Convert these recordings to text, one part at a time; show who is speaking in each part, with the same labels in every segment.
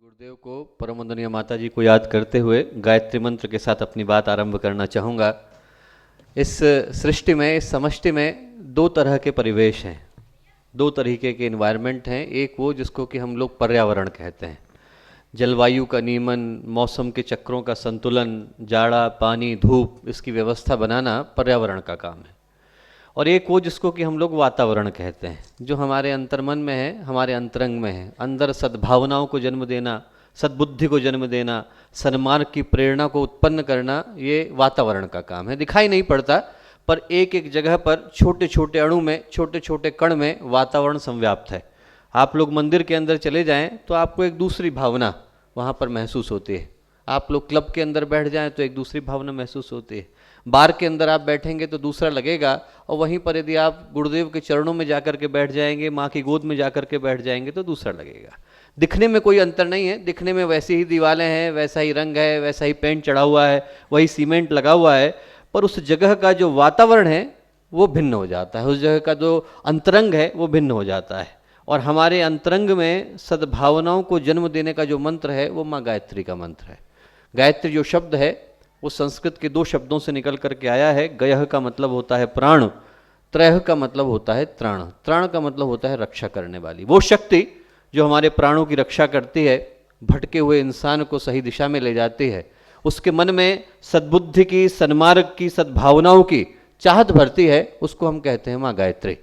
Speaker 1: गुरुदेव को, परम वंदनीय माता जी को याद करते हुए गायत्री मंत्र के साथ अपनी बात आरंभ करना चाहूँगा। इस सृष्टि में, इस समष्टि में दो तरह के परिवेश हैं, दो तरीके के इन्वायरमेंट हैं। एक वो जिसको कि हम लोग पर्यावरण कहते हैं, जलवायु का नियमन, मौसम के चक्रों का संतुलन, जाड़ा, पानी, धूप, इसकी व्यवस्था बनाना पर्यावरण का काम है। और एक वो जिसको कि हम लोग वातावरण कहते हैं, जो हमारे अंतर्मन में है, हमारे अंतरंग में है। अंदर सद्भावनाओं को जन्म देना, सद्बुद्धि को जन्म देना, सन्मार्ग की प्रेरणा को उत्पन्न करना, ये वातावरण का काम है। दिखाई नहीं पड़ता, पर एक एक जगह पर छोटे छोटे अणु में, छोटे छोटे कण में वातावरण संव्याप्त है। आप लोग मंदिर के अंदर चले जाएं तो आपको एक दूसरी भावना वहाँ पर महसूस होती है। आप लोग क्लब के अंदर बैठ जाएं तो एक दूसरी भावना महसूस होती है। बार के अंदर आप बैठेंगे तो दूसरा लगेगा, और वहीं पर यदि आप गुरुदेव के चरणों में जाकर के बैठ जाएंगे, माँ की गोद में जाकर के बैठ जाएंगे तो दूसरा लगेगा। दिखने में कोई अंतर नहीं है, दिखने में वैसी ही दीवारें हैं, वैसा ही रंग है, वैसा ही पेंट चढ़ा हुआ है, वही सीमेंट लगा हुआ है, पर उस जगह का जो वातावरण है वो भिन्न हो जाता है, उस जगह का जो अंतरंग है वो भिन्न हो जाता है। और हमारे अंतरंग में सद्भावनाओं को जन्म देने का जो मंत्र है वो माँ गायत्री का मंत्र है। गायत्री जो शब्द है वो संस्कृत के दो शब्दों से निकल करके आया है। गयः का मतलब होता है प्राण, त्रयः का मतलब होता है त्राण। त्राण का मतलब होता है रक्षा करने वाली, वो शक्ति जो हमारे प्राणों की रक्षा करती है, भटके हुए इंसान को सही दिशा में ले जाती है, उसके मन में सद्बुद्धि की, सन्मार्ग की, सद्भावनाओं की चाहत भरती है, उसको हम कहते हैं माँ गायत्री।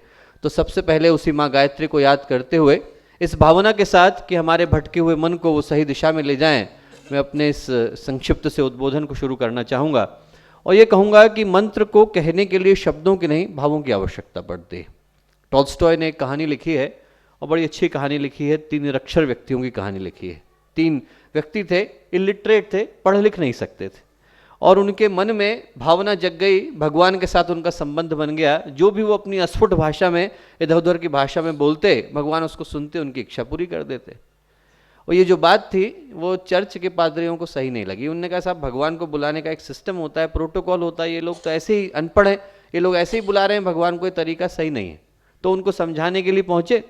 Speaker 1: तो सबसे पहले उसी माँ गायत्री को याद करते हुए, इस भावना के साथ कि हमारे भटके हुए मन को वो सही दिशा में ले जाएं, मैं अपने इस संक्षिप्त से उद्बोधन को शुरू करना चाहूँगा। और ये कहूँगा कि मंत्र को कहने के लिए शब्दों की नहीं, भावों की आवश्यकता पड़ती है। टॉल्स्टॉय ने एक कहानी लिखी है, और बड़ी अच्छी कहानी लिखी है। 3 निरक्षर व्यक्तियों की कहानी लिखी है। 3 व्यक्ति थे, इलिटरेट थे, पढ़ लिख नहीं सकते थे, और उनके मन में भावना जग गई, भगवान के साथ उनका संबंध बन गया। जो भी वो अपनी अस्फुट भाषा में, इधर उधर की भाषा में बोलते, भगवान उसको सुनते, उनकी इच्छा पूरी कर देते। और ये जो बात थी वो चर्च के पादरियों को सही नहीं लगी। उन्होंने कहा साहब, भगवान को बुलाने का एक सिस्टम होता है, प्रोटोकॉल होता है, ये लोग तो ऐसे ही अनपढ़ हैं, ये लोग ऐसे ही बुला रहे हैं भगवान को, ये तरीका सही नहीं है। तो उनको समझाने के लिए पहुँचे।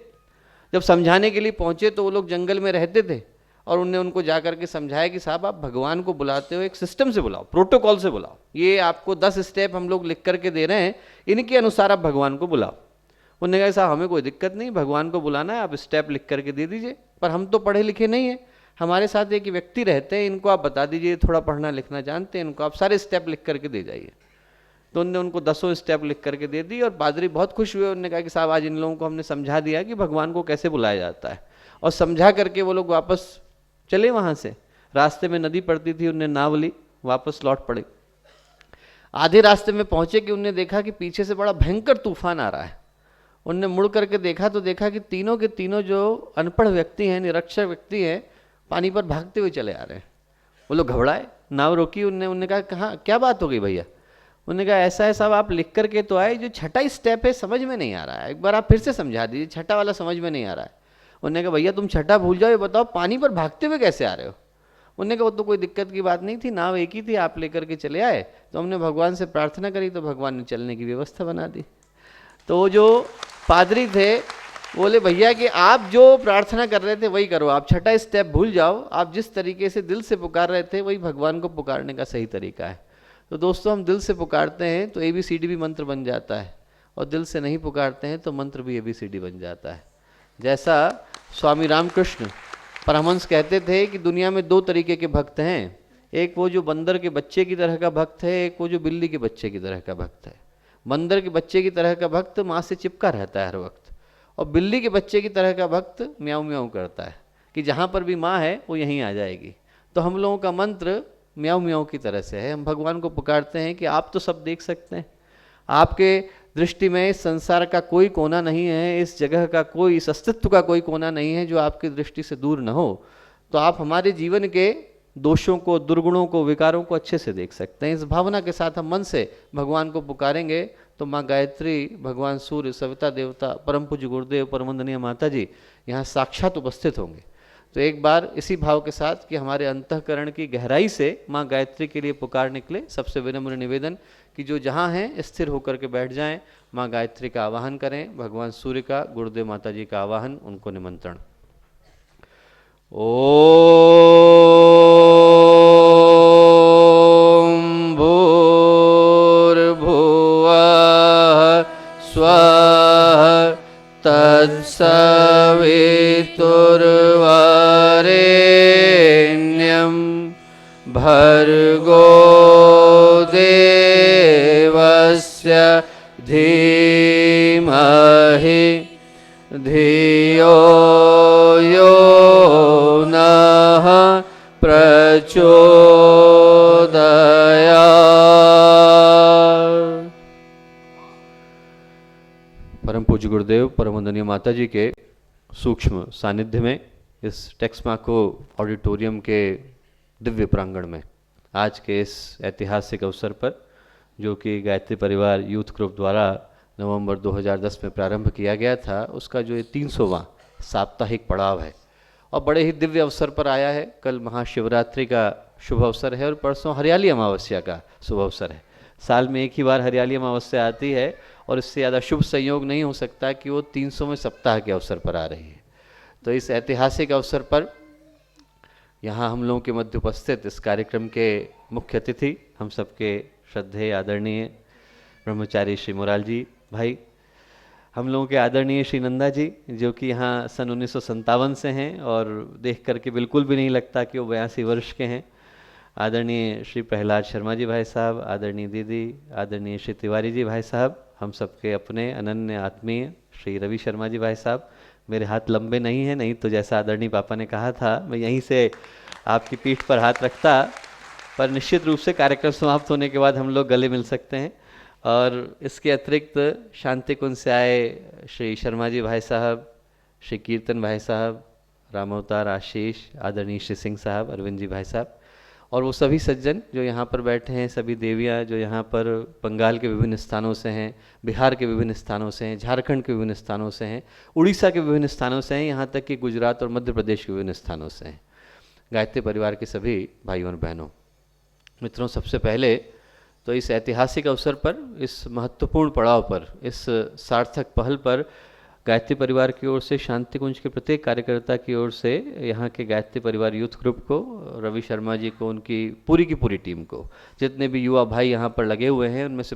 Speaker 1: जब समझाने के लिए पहुँचे तो वो लोग जंगल में रहते थे, और उनने उनको जा करके समझाया कि साहब, आप भगवान को बुलाते हो एक सिस्टम से बुलाओ, प्रोटोकॉल से बुलाओ। ये आपको 10 स्टेप हम लोग लिख करके दे रहे हैं, इनके अनुसार आप भगवान को बुलाओ। उन्होंने कहा साहब, हमें कोई दिक्कत नहीं, भगवान को बुलाना है, आप स्टेप लिख करके दे दीजिए, पर हम तो पढ़े लिखे नहीं हैं, हमारे साथ एक व्यक्ति रहते हैं, इनको आप बता दीजिए, थोड़ा पढ़ना लिखना जानते हैं, इनको आप सारे स्टेप लिख करके दे जाइए। तो उनने उनको 10 स्टेप लिख करके दे दी, और पादरी बहुत खुश हुए। उन्होंने कहा कि साहब, आज इन लोगों को हमने समझा दिया कि भगवान को कैसे बुलाया जाता है। और समझा करके वो लोग वापस चले। वहाँ से रास्ते में नदी पड़ती थी, उनने नाव ली, वापस लौट पड़े। आधे रास्ते में पहुँचे कि उनने देखा कि पीछे से बड़ा भयंकर तूफान आ रहा है। उनने मुड़ करके देखा तो देखा कि तीनों के तीनों जो अनपढ़ व्यक्ति हैं, निरक्षर व्यक्ति हैं, पानी पर भागते हुए चले आ रहे हैं। वो लोग घबराए, नाव रोकी। उनने कहा, कहाँ, क्या बात हो गई भैया? उन्होंने कहा, ऐसा है साहब, आप लिख करके तो आए, जो छठा स्टेप है समझ में नहीं आ रहा है, एक बार आप फिर से समझा दीजिए, छठा वाला समझ में नहीं आ रहा है। उन्होंने कहा, भैया तुम छठा भूल जाओ, ये बताओ पानी पर भागते हुए कैसे आ रहे हो? उन्होंने कहा, वो तो कोई दिक्कत की बात नहीं थी, नाव एक ही थी, आप लेकर के चले आए, तो हमने भगवान से प्रार्थना करी तो भगवान ने चलने की व्यवस्था बना दी। तो जो पादरी थे बोले, भैया कि आप जो प्रार्थना कर रहे थे वही करो, आप छठा स्टेप भूल जाओ, आप जिस तरीके से दिल से पुकार रहे थे वही भगवान को पुकारने का सही तरीका है। तो दोस्तों, हम दिल से पुकारते हैं तो ABCD भी मंत्र बन जाता है, और दिल से नहीं पुकारते हैं तो मंत्र भी ABCD बन जाता है। जैसा स्वामी रामकृष्ण परमहंस कहते थे कि दुनिया में 2 तरीके के भक्त हैं, एक वो जो बंदर के बच्चे की तरह का भक्त है, एक वो जो बिल्ली के बच्चे की तरह का भक्त है। बंदर के बच्चे की तरह का भक्त माँ से चिपका रहता है हर वक्त, और बिल्ली के बच्चे की तरह का भक्त म्याऊं म्याऊं करता है कि जहाँ पर भी माँ है वो यहीं आ जाएगी। तो हम लोगों का मंत्र म्याऊं म्याऊं की तरह से है। हम भगवान को पुकारते हैं कि आप तो सब देख सकते हैं, आपके दृष्टि में इस संसार का कोई कोना नहीं है, इस जगह का कोई, इस अस्तित्व का कोई कोना नहीं है जो आपकी दृष्टि से दूर न हो। तो आप हमारे जीवन के दोषों को, दुर्गुणों को, विकारों को अच्छे से देख सकते हैं। इस भावना के साथ हम मन से भगवान को पुकारेंगे तो माँ गायत्री, भगवान सूर्य, सविता देवता, परम पूज्य गुरुदेव, परम वंदनीय माता जी यहाँ साक्षात उपस्थित होंगे। तो एक बार इसी भाव के साथ कि हमारे अंतःकरण की गहराई से माँ गायत्री के लिए पुकार निकले, सबसे विनम्र निवेदन कि जो जहाँ हैं स्थिर होकर के बैठ जाएं, माँ गायत्री का आवाहन करें, भगवान सूर्य का, गुरुदेव माता जी का आवाहन, उनको निमंत्रण। ओ भर्गो देवस्य धीमहि धियो यो नः प्रचोदयात्। परम पूज्य गुरुदेव परम वंदनीय माता जी के सूक्ष्म सानिध्य में इस टेक्समाको ऑडिटोरियम के दिव्य प्रांगण में आज के इस ऐतिहासिक अवसर पर, जो कि गायत्री परिवार यूथ ग्रुप द्वारा नवंबर 2010 में प्रारंभ किया गया था, उसका जो ये 300वां साप्ताहिक पड़ाव है और बड़े ही दिव्य अवसर पर आया है। कल महाशिवरात्रि का शुभ अवसर है और परसों हरियाली अमावस्या का शुभ अवसर है। साल में एक ही बार हरियाली अमावस्या आती है और इससे ज़्यादा शुभ संयोग नहीं हो सकता कि वो 300वें सप्ताह के अवसर पर आ रही है। तो इस ऐतिहासिक अवसर पर यहाँ हम लोगों के मध्य उपस्थित इस कार्यक्रम के मुख्य अतिथि हम सबके श्रद्धेय आदरणीय ब्रह्मचारी श्री मोराल जी भाई, हम लोगों के आदरणीय श्री नंदा जी, जो कि यहाँ सन 1957 से हैं और देख करके बिल्कुल भी नहीं लगता कि वो 82 वर्ष के हैं। आदरणीय श्री प्रहलाद शर्मा जी भाई साहब, आदरणीय दीदी, आदरणीय श्री तिवारी जी भाई साहब, हम सबके अपने अनन्य आत्मीय श्री रवि शर्मा जी भाई साहब। मेरे हाथ लंबे नहीं हैं, नहीं तो जैसा आदरणीय पापा ने कहा था मैं यहीं से आपकी पीठ पर हाथ रखता, पर निश्चित रूप से कार्यक्रम समाप्त होने के बाद हम लोग गले मिल सकते हैं। और इसके अतिरिक्त शांति कुंज से आए श्री शर्मा जी भाई साहब, श्री कीर्तन भाई साहब, रामअवतार आशीष, आदरणीय श्री सिंह साहब, अरविंद जी भाई साहब, और वो सभी सज्जन जो यहाँ पर बैठे हैं, सभी देवियाँ जो यहाँ पर बंगाल के विभिन्न स्थानों से हैं, बिहार के विभिन्न स्थानों से हैं, झारखंड के विभिन्न स्थानों से हैं, उड़ीसा के विभिन्न स्थानों से हैं, यहाँ तक कि गुजरात और मध्य प्रदेश के विभिन्न स्थानों से हैं। गायत्री परिवार के सभी भाइयों और बहनों, मित्रों, सबसे पहले तो इस ऐतिहासिक अवसर पर, इस महत्वपूर्ण पड़ाव पर, इस सार्थक पहल पर गायत्री परिवार की ओर से, शांति कुंज के प्रत्येक कार्यकर्ता की ओर से, यहाँ के गायत्री परिवार यूथ ग्रुप को, रवि शर्मा जी को, उनकी की पूरी टीम को, जितने भी युवा भाई यहाँ पर लगे हुए हैं, उनमें से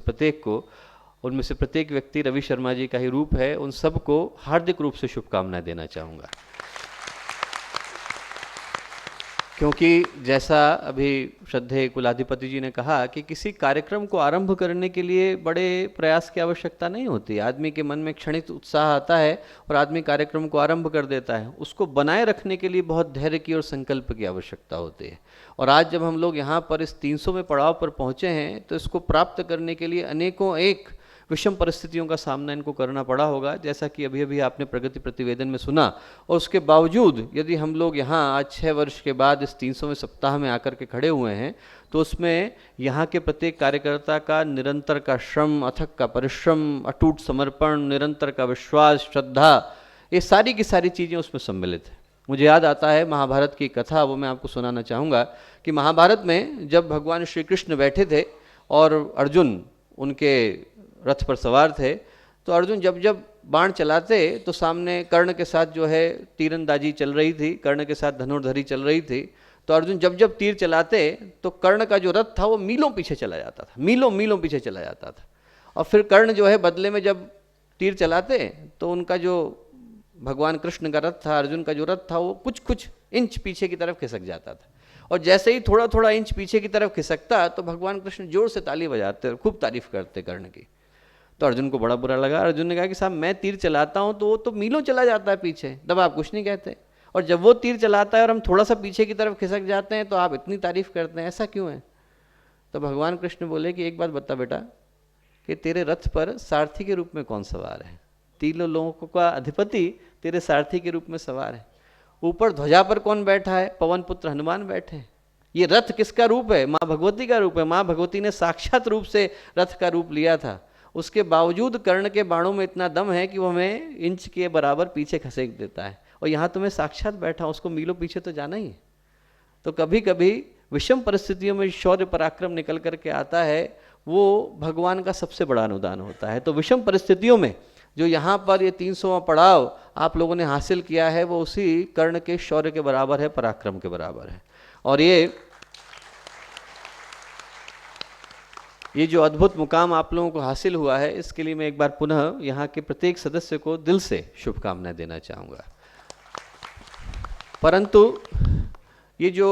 Speaker 1: प्रत्येक व्यक्ति रवि शर्मा जी का ही रूप है, उन सबको हार्दिक रूप से शुभकामनाएं देना चाहूँगा। क्योंकि जैसा अभी श्रद्धेय कुलाधिपति जी ने कहा कि किसी कार्यक्रम को आरंभ करने के लिए बड़े प्रयास की आवश्यकता नहीं होती। आदमी के मन में क्षणिक उत्साह आता है और आदमी कार्यक्रम को आरंभ कर देता है। उसको बनाए रखने के लिए बहुत धैर्य की और संकल्प की आवश्यकता होती है। और आज जब हम लोग यहाँ पर इस 300वें पड़ाव पर पहुँचे हैं, तो इसको प्राप्त करने के लिए अनेकों एक विषम परिस्थितियों का सामना इनको करना पड़ा होगा, जैसा कि अभी अभी आपने प्रगति प्रतिवेदन में सुना। और उसके बावजूद यदि हम लोग यहाँ आज 6 वर्ष के बाद इस 300वें सप्ताह में आकर के खड़े हुए हैं, तो उसमें यहाँ के प्रत्येक कार्यकर्ता का निरंतर का श्रम, अथक का परिश्रम, अटूट समर्पण, निरंतर का विश्वास, श्रद्धा, ये सारी की सारी चीज़ें उसमें सम्मिलित है। मुझे याद आता है महाभारत की कथा, वो मैं आपको सुनाना चाहूँगा कि महाभारत में जब भगवान श्री कृष्ण बैठे थे और अर्जुन उनके रथ पर सवार थे, तो अर्जुन जब जब बाण चलाते तो सामने कर्ण के साथ जो है तीरंदाजी चल रही थी, कर्ण के साथ धनुर्धरी चल रही थी। तो अर्जुन जब जब तीर चलाते तो कर्ण का जो रथ था वो मीलों पीछे चला जाता था, मीलों पीछे चला जाता था। और फिर कर्ण जो है बदले में जब तीर चलाते तो उनका जो भगवान कृष्ण का रथ था, अर्जुन का जो रथ था, वो कुछ इंच पीछे की तरफ खिसक जाता था। और जैसे ही थोड़ा थोड़ा इंच पीछे की तरफ खिसकता तो भगवान कृष्ण जोर से ताली बजाते और खूब तारीफ करते कर्ण की। तो अर्जुन को बड़ा बुरा लगा। अर्जुन ने कहा कि साहब मैं तीर चलाता हूँ तो वो तो मीलों चला जाता है पीछे, तब आप कुछ नहीं कहते, और जब वो तीर चलाता है और हम थोड़ा सा पीछे की तरफ खिसक जाते हैं तो आप इतनी तारीफ करते हैं, ऐसा क्यों है? तो भगवान कृष्ण बोले कि एक बात बता बेटा, कि तेरे रथ पर सारथी के रूप में कौन सवार है? तीनों लोगों का अधिपति तेरे सारथी के रूप में सवार है। ऊपर ध्वजा पर कौन बैठा है? पवन पुत्र हनुमान बैठे। ये रथ किसका रूप है? माँ भगवती का रूप है। माँ भगवती ने साक्षात रूप से रथ का रूप लिया था। उसके बावजूद कर्ण के बाणों में इतना दम है कि वो हमें इंच के बराबर पीछे खसेक देता है, और यहाँ तो मैं साक्षात बैठा, उसको मीलों पीछे तो जाना ही है। तो कभी कभी विषम परिस्थितियों में शौर्य पराक्रम निकल करके आता है, वो भगवान का सबसे बड़ा अनुदान होता है। तो विषम परिस्थितियों में जो यहाँ पर ये 300वां पड़ाव आप लोगों ने हासिल किया है, वो उसी कर्ण के शौर्य के बराबर है, पराक्रम के बराबर है। और ये जो अद्भुत मुकाम आप लोगों को हासिल हुआ है, इसके लिए मैं एक बार पुनः यहाँ के प्रत्येक सदस्य को दिल से शुभकामनाएं देना चाहूँगा। परंतु ये जो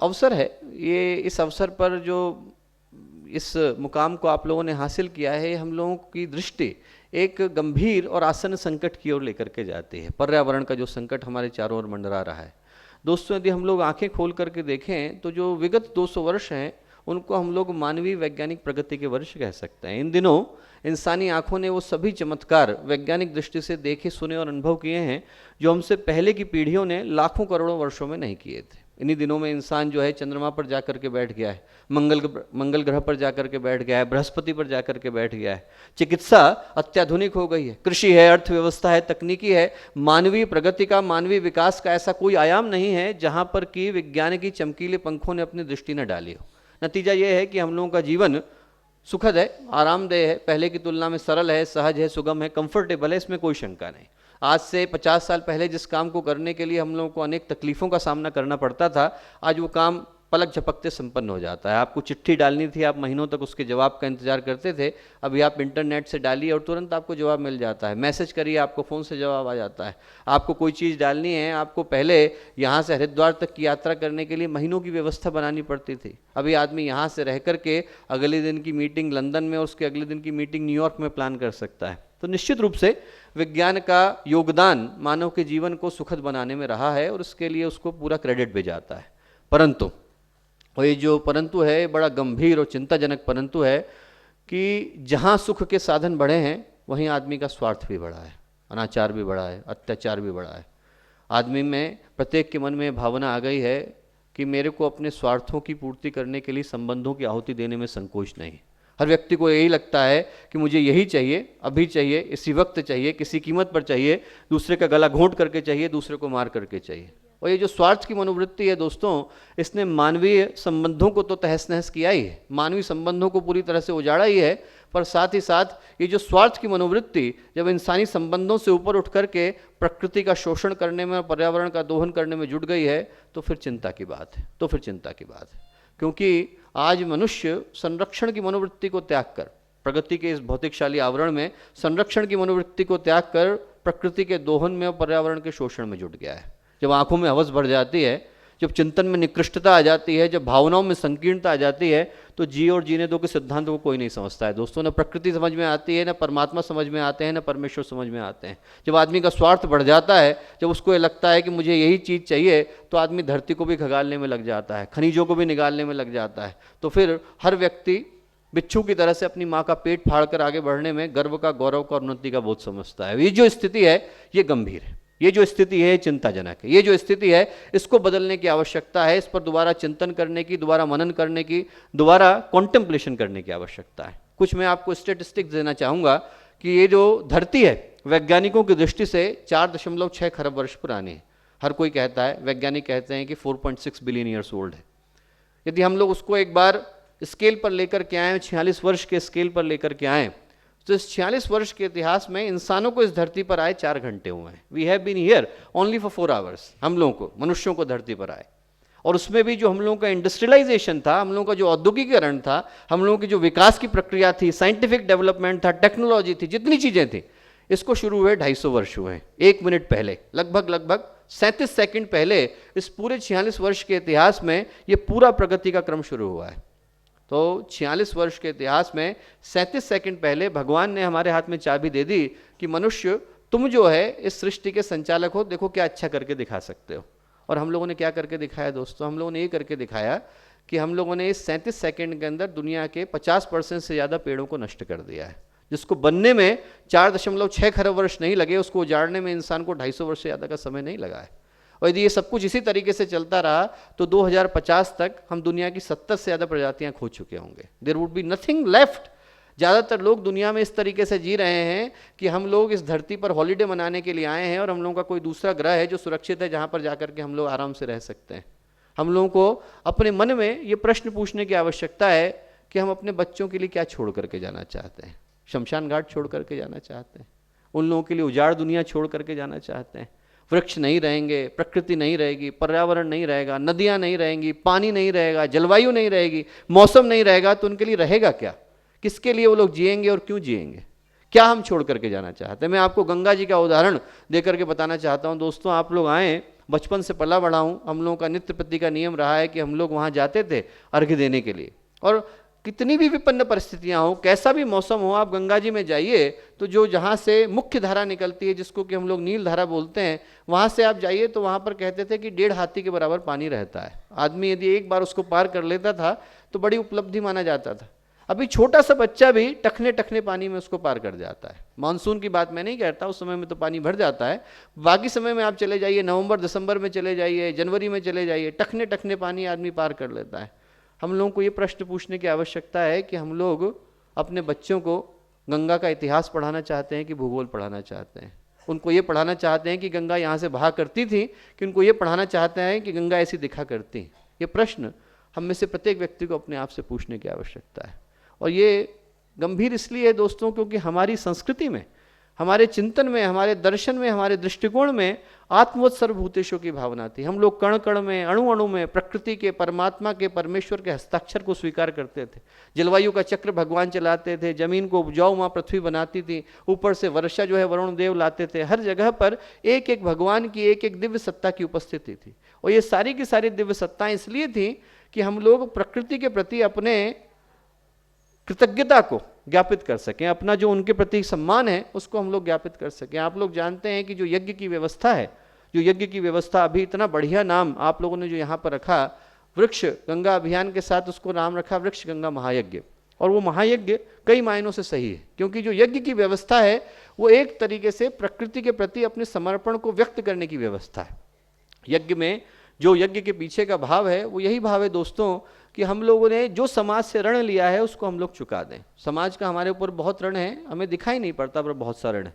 Speaker 1: अवसर है ये, इस अवसर पर जो इस मुकाम को आप लोगों ने हासिल किया है, हम लोगों की दृष्टि एक गंभीर और आसन्न संकट की ओर लेकर के जाती है। पर्यावरण का जो संकट हमारे चारों ओर मंडरा रहा है दोस्तों, यदि हम लोग आंखें खोल करके देखें तो जो विगत 200 वर्ष हैं उनको हम लोग मानवीय वैज्ञानिक प्रगति के वर्ष कह सकते हैं। इन दिनों इंसानी आंखों ने वो सभी चमत्कार वैज्ञानिक दृष्टि से देखे, सुने और अनुभव किए हैं जो हमसे पहले की पीढ़ियों ने लाखों करोड़ों वर्षों में नहीं किए थे। इन्हीं दिनों में इंसान जो है चंद्रमा पर जाकर के बैठ गया है, मंगल ग्रह पर जाकर के बैठ गया है, बृहस्पति पर जाकर के बैठ गया है। चिकित्सा अत्याधुनिक हो गई है, कृषि है, अर्थव्यवस्था है, तकनीकी है। मानवीय प्रगति का, मानवीय विकास का ऐसा कोई आयाम नहीं है जहां पर कि विज्ञान की चमकीले पंखों ने अपनी दृष्टि न डाली हो। नतीजा यह है कि हम लोगों का जीवन सुखद है, आरामदेह है, पहले की तुलना में सरल है, सहज है, सुगम है, कंफर्टेबल है, इसमें कोई शंका नहीं। आज से 50 साल पहले जिस काम को करने के लिए हम लोगों को अनेक तकलीफ़ों का सामना करना पड़ता था, आज वो काम पलक झपकते संपन्न हो जाता है। आपको चिट्ठी डालनी थी, आप महीनों तक उसके जवाब का इंतजार करते थे, अभी आप इंटरनेट से डालिए और तुरंत आपको जवाब मिल जाता है। मैसेज करिए, आपको फ़ोन से जवाब आ जाता है। आपको कोई चीज़ डालनी है, आपको पहले यहाँ से हरिद्वार तक की यात्रा करने के लिए महीनों की व्यवस्था बनानी पड़ती थी। अभी आदमी यहाँ से रह करके अगले दिन की मीटिंग लंदन में और उसके अगले दिन की मीटिंग न्यूयॉर्क में प्लान कर सकता है। तो निश्चित रूप से विज्ञान का योगदान मानव के जीवन को सुखद बनाने में रहा है और उसके लिए उसको पूरा क्रेडिट भी जाता है। परंतु और ये जो परंतु है बड़ा गंभीर और चिंताजनक परंतु है कि जहाँ सुख के साधन बढ़े हैं वहीं आदमी का स्वार्थ भी बढ़ा है, अनाचार भी बढ़ा है, अत्याचार भी बढ़ा है। आदमी में, प्रत्येक के मन में भावना आ गई है कि मेरे को अपने स्वार्थों की पूर्ति करने के लिए संबंधों की आहुति देने में संकोच नहीं। हर व्यक्ति को यही लगता है कि मुझे यही चाहिए, अभी चाहिए, इसी वक्त चाहिए, किसी कीमत पर चाहिए, दूसरे का गला घोंट करके चाहिए, दूसरे को मार करके चाहिए। और ये जो स्वार्थ की मनोवृत्ति है दोस्तों, इसने मानवीय संबंधों को तो तहस नहस किया ही है, मानवीय संबंधों को पूरी तरह से उजाड़ा ही है, पर साथ ही साथ ये जो स्वार्थ की मनोवृत्ति जब इंसानी संबंधों से ऊपर उठ करके प्रकृति का शोषण करने में और पर्यावरण का दोहन करने में जुट गई है तो फिर चिंता की बात है, तो फिर चिंता की बात है। क्योंकि आज मनुष्य संरक्षण की मनोवृत्ति को त्याग कर, प्रगति के इस भौतिकशाली आवरण में संरक्षण की मनोवृत्ति को त्याग कर प्रकृति के दोहन में और पर्यावरण के शोषण में जुट गया है। जब आंखों में हवस बढ़ जाती है, जब चिंतन में निकृष्टता आ जाती है, जब भावनाओं में संकीर्णता आ जाती है, तो जी और जीने दो के सिद्धांतों को कोई नहीं समझता है दोस्तों। न प्रकृति समझ में आती है, न परमात्मा समझ में आते हैं, न परमेश्वर समझ में आते हैं। जब आदमी का स्वार्थ बढ़ जाता है, जब उसको ये लगता है कि मुझे यही चीज़ चाहिए, तो आदमी धरती को भी खगालने में लग जाता है, खनिजों को भी निकालने में लग जाता है। तो फिर हर व्यक्ति बिच्छू की तरह से अपनी माँ का पेट फाड़ कर आगे बढ़ने में गर्व का, गौरव का, उन्नति का बोध समझता है। ये जो स्थिति है ये गंभीर है, ये जो स्थिति है चिंताजनक है। ये जो स्थिति है इसको बदलने की आवश्यकता है, इस पर दोबारा चिंतन करने की, दोबारा मनन करने की, दोबारा कॉन्टेम्पलेशन करने की आवश्यकता है। कुछ मैं आपको स्टेटिस्टिक्स देना चाहूँगा कि ये जो धरती है वैज्ञानिकों की दृष्टि से 4.6 खरब वर्ष पुरानी है। हर कोई कहता है, वैज्ञानिक कहते हैं कि 4.6 बिलियन ईयर्स ओल्ड है। यदि हम लोग उसको एक बार स्केल पर लेकर के आए, 46 वर्ष के स्केल पर लेकर के आए, तो इस 46 वर्ष के इतिहास में इंसानों को इस धरती पर आए 4 घंटे हुए हैं। We have been here only for 4 hours. हम लोगों को, मनुष्यों को धरती पर आए, और उसमें भी जो हम लोगों का इंडस्ट्रियलाइजेशन था, हम लोगों का जो औद्योगिकीकरण था, हम लोगों की जो विकास की प्रक्रिया थी, साइंटिफिक डेवलपमेंट था, टेक्नोलॉजी थी, जितनी चीज़ें थी, इसको शुरू हुए 250 वर्ष हुए हैं। 1 मिनट पहले, लगभग 37 सेकंड पहले इस पूरे 46 वर्ष के इतिहास में ये पूरा प्रगति का क्रम शुरू हुआ है। तो 46 वर्ष के इतिहास में 37 सेकंड पहले भगवान ने हमारे हाथ में चाबी दे दी कि मनुष्य तुम जो है इस सृष्टि के संचालक हो, देखो क्या अच्छा करके दिखा सकते हो। और हम लोगों ने क्या करके दिखाया दोस्तों? हम लोगों ने ये करके दिखाया कि हम लोगों ने इस 37 सेकंड के अंदर दुनिया के 50% से ज़्यादा पेड़ों को नष्ट कर दिया है। जिसको बनने में 4.6 खरब वर्ष नहीं लगे, उसको उजाड़ने में इंसान को 250 वर्ष से ज़्यादा का समय नहीं लगा है। और यदि ये सब कुछ इसी तरीके से चलता रहा तो 2050 तक हम दुनिया की 70 से ज़्यादा प्रजातियां खो चुके होंगे। There would be nothing left. ज़्यादातर लोग दुनिया में इस तरीके से जी रहे हैं कि हम लोग इस धरती पर हॉलीडे मनाने के लिए आए हैं और हम लोगों का कोई दूसरा ग्रह है जो सुरक्षित है, जहाँ पर जाकर के हम लोग आराम से रह सकते हैं। हम लोगों को अपने मन में ये प्रश्न पूछने की आवश्यकता है कि हम अपने बच्चों के लिए क्या छोड़ करके जाना चाहते हैं। शमशान घाट छोड़ करके जाना चाहते हैं, उन लोगों के लिए उजाड़ दुनिया छोड़ करके जाना चाहते हैं। वृक्ष नहीं रहेंगे, प्रकृति नहीं रहेगी, पर्यावरण नहीं रहेगा, नदियाँ नहीं रहेंगी, पानी नहीं रहेगा, जलवायु नहीं रहेगी, मौसम नहीं रहेगा, तो उनके लिए रहेगा क्या? किसके लिए वो लोग जिएंगे और क्यों जिएंगे? क्या हम छोड़ करके जाना चाहते हैं? मैं आपको गंगा जी का उदाहरण दे करके बताना चाहता हूँ। दोस्तों, आप लोग आएँ बचपन से पला बड़ा हूँ, हम लोगों का नित्य प्रति का नियम रहा है कि हम लोग वहाँ जाते थे अर्घ्य देने के लिए। और कितनी भी विपन्न परिस्थितियां हो, कैसा भी मौसम हो, आप गंगा जी में जाइए तो जो जहाँ से मुख्य धारा निकलती है, जिसको कि हम लोग नील धारा बोलते हैं, वहाँ से आप जाइए तो वहाँ पर कहते थे कि 1.5 हाथी के बराबर पानी रहता है। आदमी यदि एक बार उसको पार कर लेता था तो बड़ी उपलब्धि माना जाता था। अभी छोटा सा बच्चा भी टखने टखने पानी में उसको पार कर जाता है। मानसून की बात मैं नहीं कहता, उस समय में तो पानी भर जाता है, बाकी समय में आप चले जाइए, नवंबर दिसंबर में चले जाइए, जनवरी में चले जाइए, टखने टखने पानी आदमी पार कर लेता है। हम लोगों को ये प्रश्न पूछने की आवश्यकता है कि हम लोग अपने बच्चों को गंगा का इतिहास पढ़ाना चाहते हैं कि भूगोल पढ़ाना चाहते हैं? उनको ये पढ़ाना चाहते हैं कि गंगा यहाँ से बहा करती थी, कि उनको ये पढ़ाना चाहते हैं कि गंगा ऐसी दिखा करती? ये प्रश्न हम में से प्रत्येक व्यक्ति को अपने आप से पूछने की आवश्यकता है। और ये गंभीर इसलिए है दोस्तों, क्योंकि हमारी संस्कृति में, हमारे चिंतन में, हमारे दर्शन में, हमारे दृष्टिकोण में आत्मवत् सर्वभूतेषु की भावना थी। हम लोग कण कण में, अणु अणु में प्रकृति के, परमात्मा के, परमेश्वर के हस्ताक्षर को स्वीकार करते थे। जलवायु का चक्र भगवान चलाते थे, जमीन को उपजाऊ माँ पृथ्वी बनाती थी, ऊपर से वर्षा जो है वरुण देव लाते थे। हर जगह पर एक एक भगवान की एक एक दिव्य सत्ता की उपस्थिति थी। और ये सारी की सारी दिव्य सत्ताएं इसलिए थी कि हम लोग प्रकृति के प्रति अपने कृतज्ञता को ज्ञापित कर सकें, अपना जो उनके प्रति सम्मान है उसको हम लोग ज्ञापित कर सकें। आप लोग जानते हैं कि जो यज्ञ की व्यवस्था है, जो यज्ञ की व्यवस्था, अभी इतना बढ़िया नाम आप लोगों ने जो यहाँ पर रखा, वृक्ष गंगा अभियान के साथ उसको नाम रखा वृक्ष गंगा महायज्ञ। और वो महायज्ञ कई मायनों से सही है, क्योंकि जो यज्ञ की व्यवस्था है वो एक तरीके से प्रकृति के प्रति अपने समर्पण को व्यक्त करने की व्यवस्था है। यज्ञ में जो यज्ञ के पीछे का भाव है वो यही भाव है दोस्तों कि हम लोगों ने जो समाज से ऋण लिया है उसको हम लोग चुका दें। समाज का हमारे ऊपर बहुत ऋण है, हमें दिखाई नहीं पड़ता पर बहुत सा ऋण है।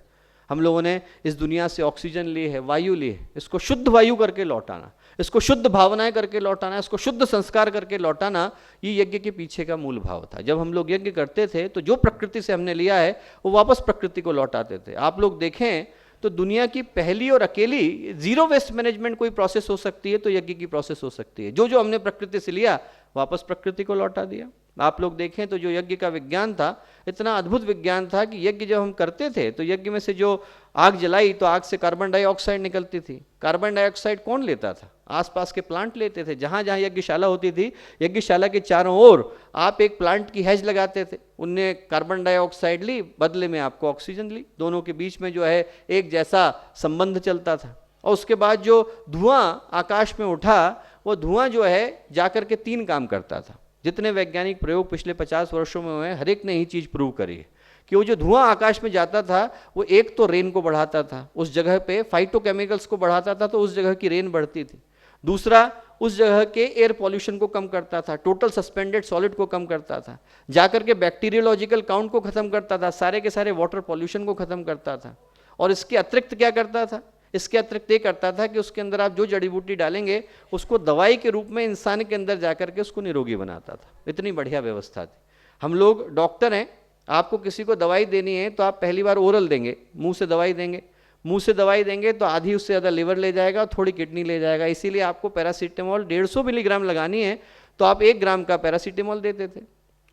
Speaker 1: हम लोगों ने इस दुनिया से ऑक्सीजन ली है, वायु ली है, इसको शुद्ध वायु करके लौटाना, इसको शुद्ध भावनाएं करके लौटाना, इसको शुद्ध संस्कार करके लौटाना, ये यज्ञ के पीछे का मूल भाव था। जब हम लोग यज्ञ करते थे तो जो प्रकृति से हमने लिया है वो वापस प्रकृति को लौटाते थे। आप लोग देखें तो दुनिया की पहली और अकेली जीरो वेस्ट मैनेजमेंट कोई प्रोसेस हो सकती है तो यज्ञ की प्रोसेस हो सकती है। जो जो हमने प्रकृति से लिया वापस प्रकृति को लौटा दिया। आप लोग देखें तो जो यज्ञ का विज्ञान था, इतना अद्भुत विज्ञान था कि यज्ञ जब हम करते थे तो यज्ञ में से जो आग जलाई तो आग से कार्बन डाइऑक्साइड निकलती थी। कार्बन डाइऑक्साइड कौन लेता था? आसपास के प्लांट लेते थे। जहाँ जहाँ यज्ञशाला होती थी, यज्ञशाला के चारों ओर आप एक प्लांट की हैज लगाते थे, उनने कार्बन डाइऑक्साइड ली, बदले में आपको ऑक्सीजन ली। दोनों के बीच में जो है एक जैसा संबंध चलता था। और उसके बाद जो धुआं आकाश में उठा, वो धुआं जो है जाकर के 3 काम करता था। जितने वैज्ञानिक प्रयोग पिछले 50 वर्षों में हुए, हर एक ने यही चीज़ प्रूव करी है कि वो जो धुआं आकाश में जाता था वो एक तो रेन को बढ़ाता था, उस जगह पे फाइटोकेमिकल्स को बढ़ाता था तो उस जगह की रेन बढ़ती थी। दूसरा, उस जगह के एयर पॉल्यूशन को कम करता था, टोटल सस्पेंडेड सॉलिड को कम करता था, जाकर के बैक्टीरियोलॉजिकल काउंट को खत्म करता था, सारे के सारे वाटर पॉल्यूशन को खत्म करता था। और इसके अतिरिक्त क्या करता था? इसके अतिरिक्त ये करता था कि उसके अंदर आप जो जड़ी बूटी डालेंगे उसको दवाई के रूप में इंसान के अंदर जाकर के उसको निरोगी बनाता था। इतनी बढ़िया व्यवस्था थी। हम लोग डॉक्टर हैं, आपको किसी को दवाई देनी है तो आप पहली बार ओरल देंगे, मुंह से दवाई देंगे। मुंह से दवाई देंगे तो आधी उससे ज़्यादा लिवर ले जाएगा, थोड़ी किडनी ले जाएगा। इसीलिए आपको पैरासीटामोल 150 मिलीग्राम लगानी है तो आप 1 ग्राम का पैरासीटामोल देते थे,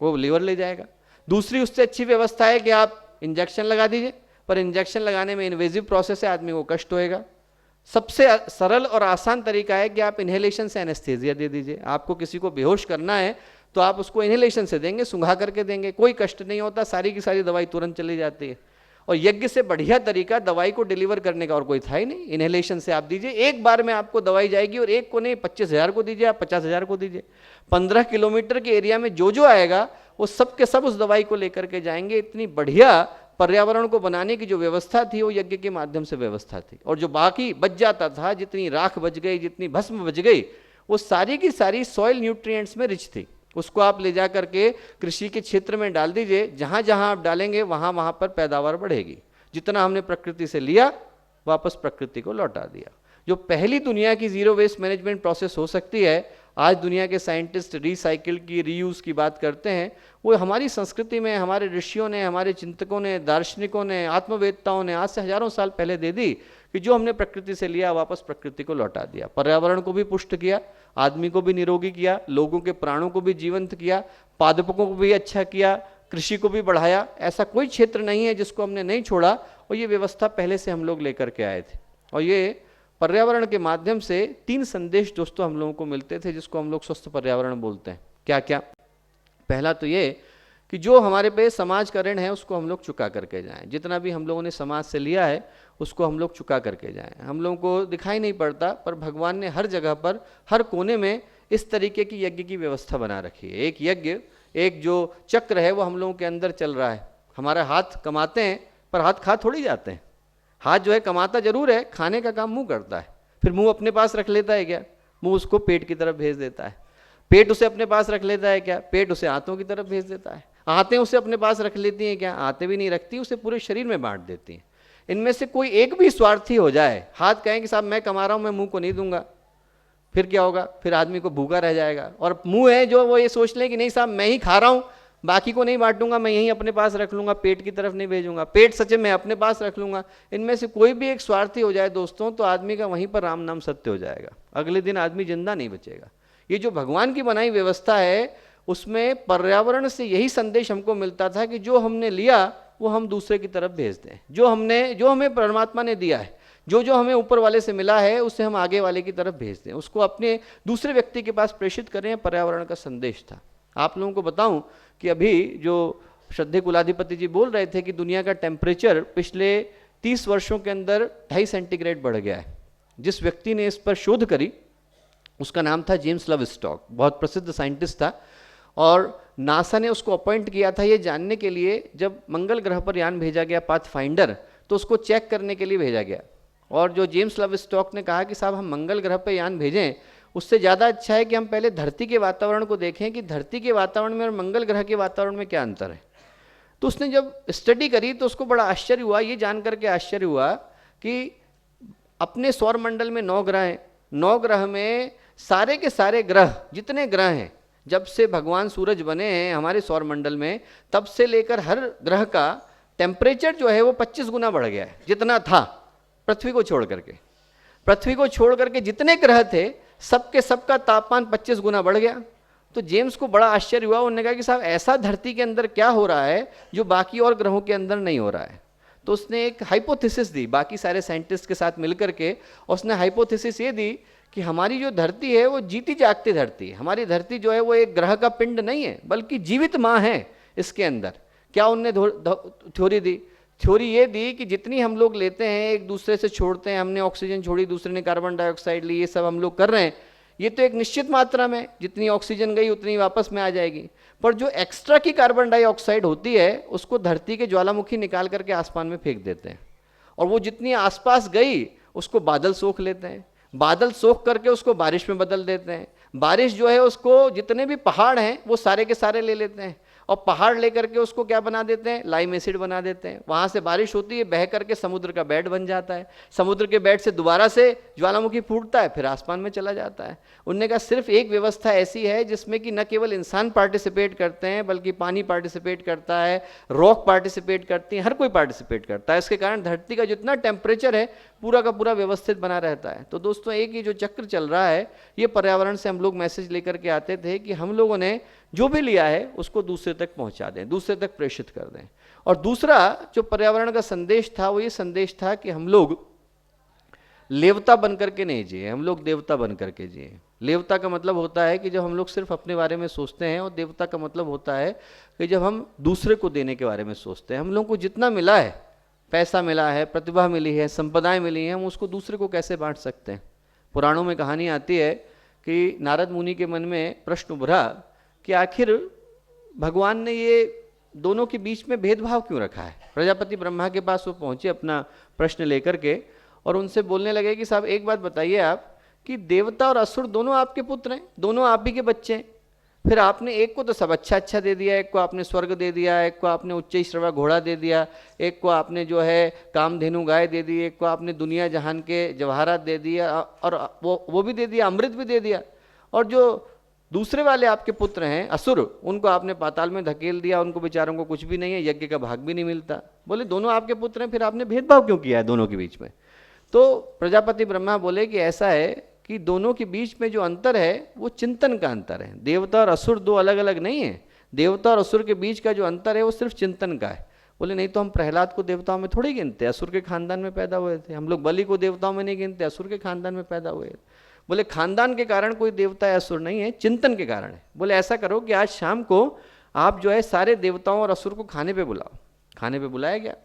Speaker 1: वो लिवर ले जाएगा। दूसरी उससे अच्छी व्यवस्था है कि आप इंजेक्शन लगा दीजिए, पर इंजेक्शन लगाने में इन्वेजिव प्रोसेस है, आदमी को कष्ट होएगा। सबसे सरल और आसान तरीका है कि आप इन्हेलेशन से एनेस्थीसिया दे दीजिए। आपको किसी को बेहोश करना है तो आप उसको इन्हेलेशन से देंगे, सुंघा करके देंगे, कोई कष्ट नहीं होता, सारी की सारी दवाई तुरंत चली जाती है। और यज्ञ से बढ़िया तरीका दवाई को डिलीवर करने का और कोई था ही नहीं। इन्हेलेशन से आप दीजिए, एक बार में आपको दवाई जाएगी, और एक को नहीं 25,000 को दीजिए, आप 50,000 को दीजिए। 15 किलोमीटर के एरिया में जो जो आएगा वो सब के सब उस दवाई को लेकर के जाएंगे। इतनी बढ़िया पर्यावरण को बनाने की जो व्यवस्था थी वो यज्ञ के माध्यम से व्यवस्था थी। और जो बाकी बच जाता था, जितनी राख बच गई, जितनी भस्म बच गई, वो सारी की सारी सॉइल न्यूट्रिएंट्स में रिच थी। उसको आप ले जा करके कृषि के क्षेत्र में डाल दीजिए, जहाँ जहाँ आप डालेंगे वहाँ वहाँ पर पैदावार बढ़ेगी। जितना हमने प्रकृति से लिया वापस प्रकृति को लौटा दिया। जो पहली दुनिया की जीरो वेस्ट मैनेजमेंट प्रोसेस हो सकती है, आज दुनिया के साइंटिस्ट रिसाइकिल की, रीयूज़ की बात करते हैं, वो हमारी संस्कृति में हमारे ऋषियों ने, हमारे चिंतकों ने, दार्शनिकों ने, आत्मवेदताओं ने आज से हजारों साल पहले दे दी कि जो हमने प्रकृति से लिया वापस प्रकृति को लौटा दिया। पर्यावरण को भी पुष्ट किया, आदमी को भी निरोगी किया, लोगों के प्राणों को भी जीवंत किया, पादपों को भी अच्छा किया, कृषि को भी बढ़ाया। ऐसा कोई क्षेत्र नहीं है जिसको हमने नहीं छोड़ा, और ये व्यवस्था पहले से हम लोग लेकर के आए थे। और ये पर्यावरण के माध्यम से 3 संदेश दोस्तों हम लोगों को मिलते थे, जिसको हम लोग स्वस्थ पर्यावरण बोलते हैं। क्या क्या? पहला तो ये कि जो हमारे पे समाज का ऋण है उसको हम लोग चुका करके जाएं। जितना भी हम लोगों ने समाज से लिया है उसको हम लोग चुका करके जाएं। हम लोगों को दिखाई नहीं पड़ता, पर भगवान ने हर जगह पर, हर कोने में इस तरीके की यज्ञ की व्यवस्था बना रखी है। एक यज्ञ, एक जो चक्र है वो हम लोगों के अंदर चल रहा है। हमारा हाथ कमाते हैं पर हाथ खा थोड़ी जाते हैं। हाथ जो है कमाता जरूर है, खाने का काम मुंह करता है। फिर मुंह अपने पास रख लेता है क्या? मुंह उसको पेट की तरफ भेज देता है। पेट उसे अपने पास रख लेता है क्या? पेट उसे आंतों की तरफ भेज देता है। आंतें उसे अपने पास रख लेती हैं क्या? आंतें भी नहीं रखती, उसे पूरे शरीर में बांट देती हैं। इनमें से कोई एक भी स्वार्थी हो जाए, हाथ कहें कि साहब मैं कमा रहा हूं, मैं मुंह को नहीं दूंगा, फिर क्या होगा? फिर आदमी को भूखा रह जाएगा। और मुंह है जो वो ये सोच ले कि नहीं साहब मैं ही खा रहा हूं, बाकी को नहीं बांटूंगा, मैं यहीं अपने पास रख लूंगा, पेट की तरफ नहीं भेजूंगा, पेट सचे मैं अपने पास रख लूंगा। इनमें से कोई भी एक स्वार्थी हो जाए दोस्तों, तो आदमी का वहीं पर राम नाम सत्य हो जाएगा। अगले दिन आदमी जिंदा नहीं बचेगा। ये जो भगवान की बनाई व्यवस्था है उसमें पर्यावरण से यही संदेश हमको मिलता था कि जो हमने लिया वो हम दूसरे की तरफ भेज दें। जो हमें परमात्मा ने दिया है, जो हमें ऊपर वाले से मिला है, उसे हम आगे वाले की तरफ भेज दें, उसको अपने दूसरे व्यक्ति के पास प्रेषित करें। पर्यावरण का संदेश था। आप लोगों को बताऊं कि अभी जो श्रद्धेय कुलाधिपति जी बोल रहे थे कि दुनिया का टेम्परेचर पिछले 30 वर्षों के अंदर 2.5 सेंटीग्रेड बढ़ गया है। जिस व्यक्ति ने इस पर शोध करी उसका नाम था जेम्स लवस्टॉक, बहुत प्रसिद्ध साइंटिस्ट था। और नासा ने उसको अपॉइंट किया था ये जानने के लिए, जब मंगल ग्रह पर यान भेजा गया पाथफाइंडर, तो उसको चेक करने के लिए भेजा गया। और जो जेम्स लवस्टॉक ने कहा कि साहब हम मंगल ग्रह पर यान भेजें, उससे ज़्यादा अच्छा है कि हम पहले धरती के वातावरण को देखें कि धरती के वातावरण में और मंगल ग्रह के वातावरण में क्या अंतर है। तो उसने जब स्टडी करी तो उसको बड़ा आश्चर्य हुआ। ये जान करके आश्चर्य हुआ कि अपने सौर मंडल में 9 ग्रह हैं, 9 ग्रह में सारे के सारे ग्रह, जितने ग्रह हैं, जब से भगवान सूरज बने हैं हमारे सौर मंडल में, तब से लेकर हर ग्रह का टेम्परेचर जो है वो 25 गुना बढ़ गया है, जितना था पृथ्वी को छोड़ करके। पृथ्वी को छोड़ करके जितने ग्रह थे सबके सबका तापमान 25 गुना बढ़ गया। तो जेम्स को बड़ा आश्चर्य हुआ। उन्होंने कहा कि साहब ऐसा धरती के अंदर क्या हो रहा है जो बाकी और ग्रहों के अंदर नहीं हो रहा है। तो उसने एक हाइपोथेसिस दी बाकी सारे साइंटिस्ट के साथ मिलकर के। उसने हाइपोथेसिस ये दी कि हमारी जो धरती है वो जीती जागती धरती है। हमारी धरती जो है वो एक ग्रह का पिंड नहीं है, बल्कि जीवित माँ है इसके अंदर। क्या उनने थ्योरी दी? थ्योरी ये दी कि जितनी हम लोग लेते हैं एक दूसरे से छोड़ते हैं, हमने ऑक्सीजन छोड़ी, दूसरे ने कार्बन डाइऑक्साइड ली, ये सब हम लोग कर रहे हैं, ये तो एक निश्चित मात्रा में, जितनी ऑक्सीजन गई उतनी वापस में आ जाएगी। पर जो एक्स्ट्रा की कार्बन डाइऑक्साइड होती है उसको धरती के ज्वालामुखी निकाल करके आसमान में फेंक देते हैं, और वो जितनी आसपास गई उसको बादल सोख लेते हैं, बादल सोख करके उसको बारिश में बदल देते हैं, बारिश जो है उसको जितने भी पहाड़ हैं वो सारे के सारे ले लेते हैं, और पहाड़ लेकर के उसको क्या बना देते हैं? लाइम एसिड बना देते हैं। वहाँ से बारिश होती है, बह करके समुद्र का बेड बन जाता है, समुद्र के बेड से दोबारा से ज्वालामुखी फूटता है, फिर आसमान में चला जाता है। उनने कहा सिर्फ एक व्यवस्था ऐसी है जिसमें कि न केवल इंसान पार्टिसिपेट करते हैं बल्कि पानी पार्टिसिपेट करता है, रॉक पार्टिसिपेट करती है, हर कोई पार्टिसिपेट करता है। इसके कारण धरती का जितना टेम्परेचर है पूरा का पूरा व्यवस्थित बना रहता है। तो दोस्तों एक ये जो चक्र चल रहा है, ये पर्यावरण से हम लोग मैसेज लेकर के आते थे कि हम लोगों ने जो भी लिया है उसको दूसरे तक पहुंचा दें, दूसरे तक प्रेषित कर दें। और दूसरा जो पर्यावरण का संदेश था वो ये संदेश था कि हम लोग लेवता बन करके नहीं जिए, हम लोग देवता बन करके जिए। लेवता का मतलब होता है कि जब हम लोग सिर्फ अपने बारे में सोचते हैं, और देवता का मतलब होता है कि जब हम दूसरे को देने के बारे में सोचते हैं। हम लोग को जितना मिला है, पैसा मिला है, प्रतिभा मिली है, संपदाएं मिली हैं, हम उसको दूसरे को कैसे बांट सकते हैं। पुराणों में कहानी आती है कि नारद मुनि के मन में प्रश्न उभरा कि आखिर भगवान ने ये दोनों के बीच में भेदभाव क्यों रखा है। प्रजापति ब्रह्मा के पास वो पहुंचे अपना प्रश्न लेकर के, और उनसे बोलने लगे कि साहब एक बात बताइए आप, कि देवता और असुर दोनों आपके पुत्र हैं, दोनों आप ही के बच्चे हैं, फिर आपने एक को तो सब अच्छा अच्छा दे दिया, एक को आपने स्वर्ग दे दिया, एक को आपने उच्च श्रवा घोड़ा दे दिया, एक को आपने जो है कामधेनु गाय दे दी, एक को आपने दुनिया जहान के जवाहरात दे दिया, और वो भी दे दिया, अमृत भी दे दिया। और जो दूसरे वाले आपके पुत्र हैं असुर, उनको आपने पाताल में धकेल दिया, उनको बेचारों को कुछ भी नहीं है, यज्ञ का भाग भी नहीं मिलता। बोले दोनों आपके पुत्र हैं, फिर आपने भेदभाव क्यों किया है दोनों के बीच में। तो प्रजापति ब्रह्मा बोले कि ऐसा है कि दोनों के बीच में जो अंतर है वो चिंतन का अंतर है। देवता और असुर दो अलग अलग नहीं है, देवता और असुर के बीच का जो अंतर है वो सिर्फ चिंतन का है। बोले नहीं तो हम प्रहलाद को देवताओं में थोड़ी गिनते, असुर के खानदान में पैदा हुए थे। हम लोग बलि को देवताओं में नहीं गिनते, असुर के खानदान में पैदा हुए। बोले खानदान के कारण कोई देवता या असुर नहीं है, चिंतन के कारण है। बोले ऐसा करो कि आज शाम को आप जो है सारे देवताओं और असुर को खाने पे बुलाओ। खाने पे बुलाया गया,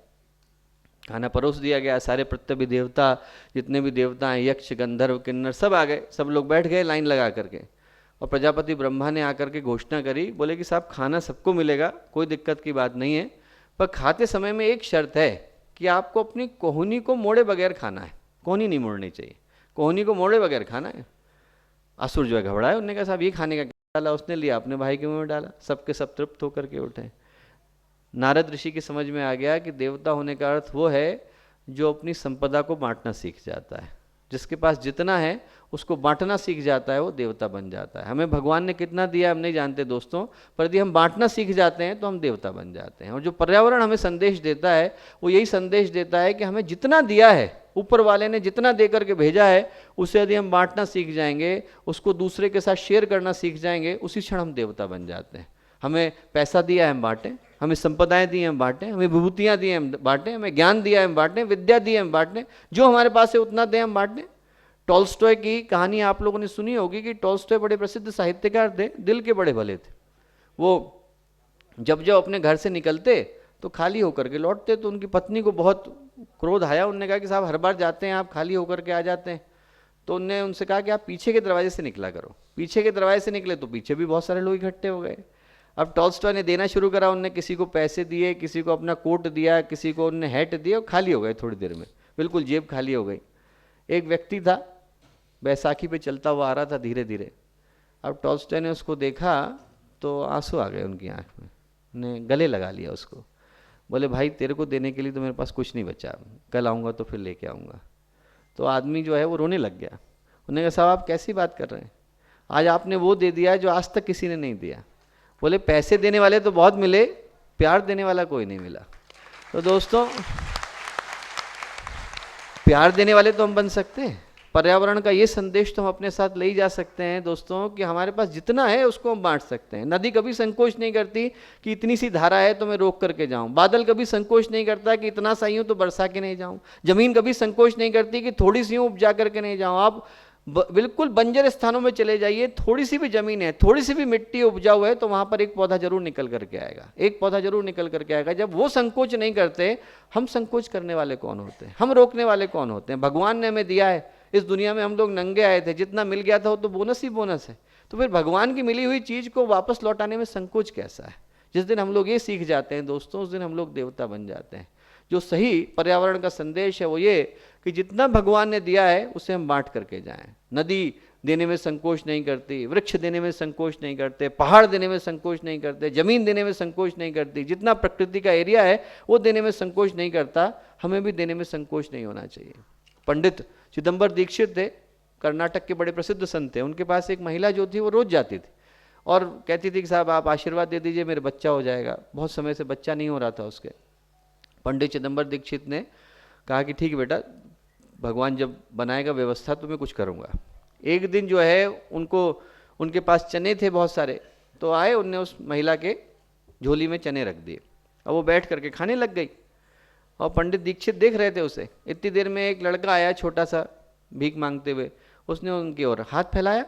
Speaker 1: खाना परोस दिया गया, सारे प्रत्यभि देवता, जितने भी देवता हैं, यक्ष गंधर्व किन्नर सब आ गए, सब लोग बैठ गए लाइन लगा करके। और प्रजापति ब्रह्मा ने आकर के घोषणा करी, बोले कि साहब खाना सबको मिलेगा, कोई दिक्कत की बात नहीं है, पर खाते समय में एक शर्त है कि आपको अपनी कोहनी को मोड़े बगैर खाना है। कोहनी नहीं मोड़नी चाहिए, कोहनी को मोड़े बगैर खाना है। असुर जो है घबराए, उन्होंने कहा साहब ये खाने का क्या डाला? उसने लिया, अपने भाई के मुंह में डाला, सबके सब तृप्त होकर के उठे। नारद ऋषि की समझ में आ गया कि देवता होने का अर्थ वो है जो अपनी संपदा को बांटना सीख जाता है। जिसके पास जितना है उसको बांटना सीख जाता है, वो देवता बन जाता है। हमें भगवान ने कितना दिया हम नहीं जानते दोस्तों, पर यदि हम बांटना सीख जाते हैं तो हम देवता बन जाते हैं। और जो पर्यावरण हमें संदेश देता है वो यही संदेश देता है कि हमें जितना दिया है, ऊपर वाले ने जितना दे करके भेजा है, उसे यदि हम बांटना सीख जाएंगे, उसको दूसरे के साथ शेयर करना सीख जाएंगे, उसी क्षण हम देवता बन जाते हैं। हमें पैसा दिया है हम बांटें, हमें संपदाएं दी हैं हम बांटें, हमें विभूतियां दी हैं हम बांटें, हमें ज्ञान दिया है हम बांटें, विद्या दी है हम बांटें, जो हमारे पास है उतना दें हम बांटें। टॉल्स्टॉय की कहानी आप लोगों ने सुनी होगी कि टॉल्स्टॉय बड़े प्रसिद्ध साहित्यकार थे, दिल के बड़े भले थे। वो जब जब अपने घर से निकलते तो खाली होकर के लौटते, तो उनकी पत्नी को बहुत क्रोध आया। उनने कहा कि साहब हर बार जाते हैं आप खाली होकर के आ जाते हैं। तो उनने उनसे कहा कि आप पीछे के दरवाजे से निकला करो। पीछे के दरवाजे से निकले तो पीछे भी बहुत सारे लोग इकट्ठे हो गए। अब टॉल्स्टॉय ने देना शुरू करा, उनने किसी को पैसे दिए, किसी को अपना कोट दिया, किसी को उनने हैट दिया, खाली हो गए थोड़ी देर में, बिल्कुल जेब खाली हो गई। एक व्यक्ति था, बैसाखी पे चलता हुआ आ रहा था धीरे धीरे। अब टॉल्स्टॉय ने उसको देखा तो आंसू आ गए उनकी आंख में, ने गले लगा लिया उसको। बोले भाई तेरे को देने के लिए तो मेरे पास कुछ नहीं बचा, कल आऊँगा तो फिर लेके आऊँगा। तो आदमी जो है वो रोने लग गया। उन्होंने कहा साहब आप कैसी बात कर रहे हैं, आज आपने वो दे दिया जो आज तक किसी ने नहीं दिया। बोले पैसे देने वाले तो बहुत मिले, प्यार देने वाला कोई नहीं मिला। तो दोस्तों प्यार देने वाले तो हम बन सकते हैं। पर्यावरण का ये संदेश तो हम अपने साथ ले ही जा सकते हैं दोस्तों कि हमारे पास जितना है उसको हम बांट सकते हैं। नदी कभी संकोच नहीं करती कि इतनी सी धारा है तो मैं रोक करके जाऊं। बादल कभी संकोच नहीं करता कि इतना सा ही हूं तो बरसा के नहीं जाऊं। जमीन कभी संकोच नहीं करती कि थोड़ी सी हूं उपजा करके नहीं जाऊं। आप बिल्कुल बंजर स्थानों में चले जाइए, थोड़ी सी भी जमीन है, थोड़ी सी भी मिट्टी उपजाऊ है तो वहां पर एक पौधा जरूर निकल करके आएगा, एक पौधा जरूर निकल करके आएगा। जब वो संकोच नहीं करते, हम संकोच करने वाले कौन होते हैं, हम रोकने वाले कौन होते हैं। भगवान ने हमें दिया है, इस दुनिया में हम लोग नंगे आए थे, जितना मिल गया था वो तो बोनस ही बोनस है। तो फिर भगवान की मिली हुई चीज को वापस लौटाने में संकोच कैसा है। जिस दिन हम लोग ये सीख जाते हैं दोस्तों, उस दिन हम लोग देवता बन जाते हैं। जो सही पर्यावरण का संदेश है वो ये कि जितना भगवान ने दिया है उसे हम बांट करके जाएं। नदी देने में संकोच नहीं करती, वृक्ष देने में संकोच नहीं करते, पहाड़ देने में संकोच नहीं करते, जमीन देने में संकोच नहीं करती, जितना प्रकृति का एरिया है वो देने में संकोच नहीं करता। हमें भी देने में संकोच नहीं होना चाहिए। पंडित चिदंबर दीक्षित थे, कर्नाटक के बड़े प्रसिद्ध संत थे। उनके पास एक महिला जो थी वो रोज जाती थी और कहती थी कि साहब आप आशीर्वाद दे दीजिए, मेरे बच्चा हो जाएगा। बहुत समय से बच्चा नहीं हो रहा था उसके। पंडित चिदंबर दीक्षित ने कहा कि ठीक है बेटा, भगवान जब बनाएगा व्यवस्था तो मैं कुछ करूँगा। एक दिन जो है उनके पास चने थे बहुत सारे, तो आए, उनने उस महिला के झोली में चने रख दिए और वो बैठ करके खाने लग गई। और पंडित दीक्षित देख रहे थे उसे। इतनी देर में एक लड़का आया छोटा सा भीख मांगते हुए, उसने उनकी ओर हाथ फैलाया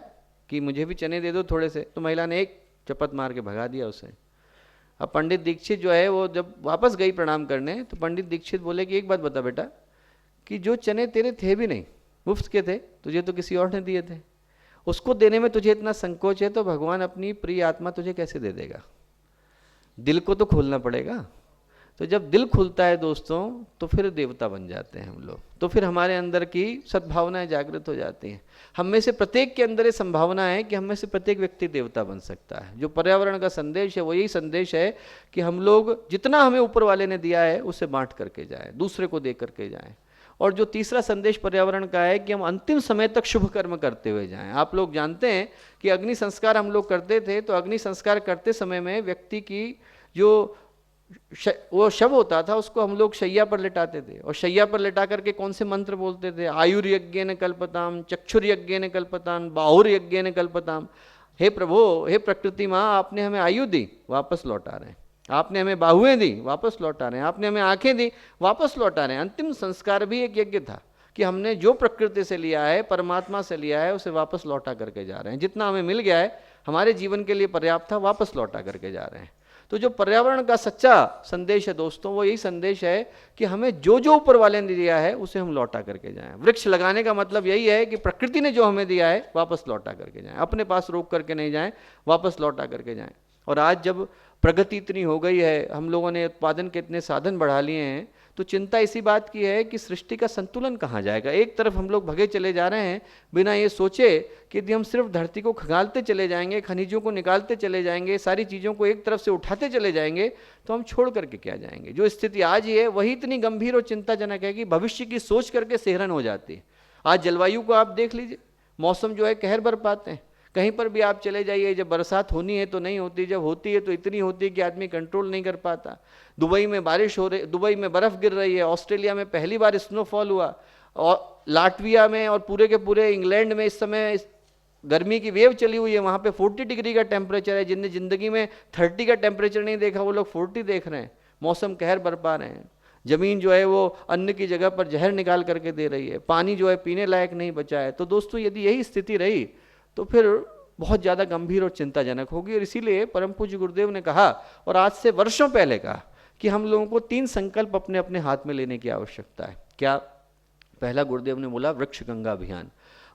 Speaker 1: कि मुझे भी चने दे दो थोड़े से। तो महिला ने एक चपत मार के भगा दिया उसे। अब पंडित दीक्षित जो है वो जब वापस गई प्रणाम करने, तो पंडित दीक्षित बोले कि एक बात बता बेटा, कि जो चने तेरे थे भी नहीं, मुफ्त के थे, तुझे तो किसी और ने दिए थे, उसको देने में तुझे इतना संकोच है तो भगवान अपनी प्रिय आत्मा तुझे कैसे दे देगा। दिल को तो खोलना पड़ेगा। तो जब दिल खुलता है दोस्तों तो फिर देवता बन जाते हैं हम लोग। तो फिर हमारे अंदर की सद्भावनाएं जागृत हो जाती हैं। हम में से प्रत्येक के अंदर ये संभावना है कि हम में से प्रत्येक व्यक्ति देवता बन सकता है। जो पर्यावरण का संदेश है वो यही संदेश है कि हम लोग जितना हमें ऊपर वाले ने दिया है उसे बांट करके जाएं, दूसरे को दे करके जाएं। और जो तीसरा संदेश पर्यावरण का है कि हम अंतिम समय तक शुभ कर्म करते हुए जाएं। आप लोग जानते हैं कि अग्नि संस्कार हम लोग करते थे, तो अग्नि संस्कार करते समय में व्यक्ति की जो वो शव होता था उसको हम लोग शैया पर लिटाते थे। और शैया पर लिटा करके कौन से मंत्र बोलते थे? आयुर्यज्ञेन कल्पताम, चक्षुर्यज्ञेन कल्पताम, बाहुर्यज्ञेन कल्पताम। हे प्रभु, हे प्रकृति माँ, आपने हमें आयु दी, वापस लौटा रहे हैं। आपने हमें बाहुएं दी, वापस लौटा रहे हैं। आपने हमें आंखें दी, वापस लौटा रहे हैं। अंतिम संस्कार भी एक यज्ञ था कि हमने जो प्रकृति से लिया है, परमात्मा से लिया है, उसे वापस लौटा करके जा रहे हैं। जितना हमें मिल गया है हमारे जीवन के लिए पर्याप्त था, वापस लौटा करके जा रहे हैं। तो जो पर्यावरण का सच्चा संदेश है दोस्तों, वो यही संदेश है कि हमें जो जो ऊपर वाले ने दिया है उसे हम लौटा करके जाएं। वृक्ष लगाने का मतलब यही है कि प्रकृति ने जो हमें दिया है वापस लौटा करके जाएं, अपने पास रोक करके नहीं जाएं, वापस लौटा करके जाएं। और आज जब प्रगति इतनी हो गई है, हम लोगों ने उत्पादन के इतने साधन बढ़ा लिए हैं, तो चिंता इसी बात की है कि सृष्टि का संतुलन कहाँ जाएगा। एक तरफ हम लोग भगे चले जा रहे हैं बिना ये सोचे कि यदि हम सिर्फ धरती को खंगालते चले जाएंगे, खनिजों को निकालते चले जाएंगे, सारी चीज़ों को एक तरफ से उठाते चले जाएंगे, तो हम छोड़ करके क्या जाएंगे। जो स्थिति आज ही है वही इतनी गंभीर और चिंताजनक है कि भविष्य की सोच करके सिहरन हो जाती है। आज जलवायु को आप देख लीजिए, मौसम जो है कहर बरपाते हैं। कहीं पर भी आप चले जाइए, जब बरसात होनी है तो नहीं होती, जब होती है तो इतनी होती है कि आदमी कंट्रोल नहीं कर पाता। दुबई में बारिश हो रही, दुबई में बर्फ़ गिर रही है, ऑस्ट्रेलिया में पहली बार स्नोफॉल हुआ, और लाटविया में और पूरे के पूरे इंग्लैंड में इस समय गर्मी की वेव चली हुई है। वहाँ पे 40 डिग्री का टेम्परेचर है। जिनने ज़िंदगी में 30 का टेम्परेचर नहीं देखा वो लोग 40 देख रहे हैं। मौसम कहर बरपा रहे हैं। ज़मीन जो है वो अन्न की जगह पर जहर निकाल करके दे रही है। पानी जो है पीने लायक नहीं बचा है। तो दोस्तों यदि यही स्थिति रही तो फिर बहुत ज़्यादा गंभीर और चिंताजनक होगी। और इसीलिए परम पूज्य गुरुदेव ने कहा, और आज से वर्षों पहले कहा, कि हम लोगों को 3 संकल्प अपने अपने हाथ में लेने की आवश्यकता है। क्या? पहला गुरुदेव ने बोला वृक्ष गंगा अभियान।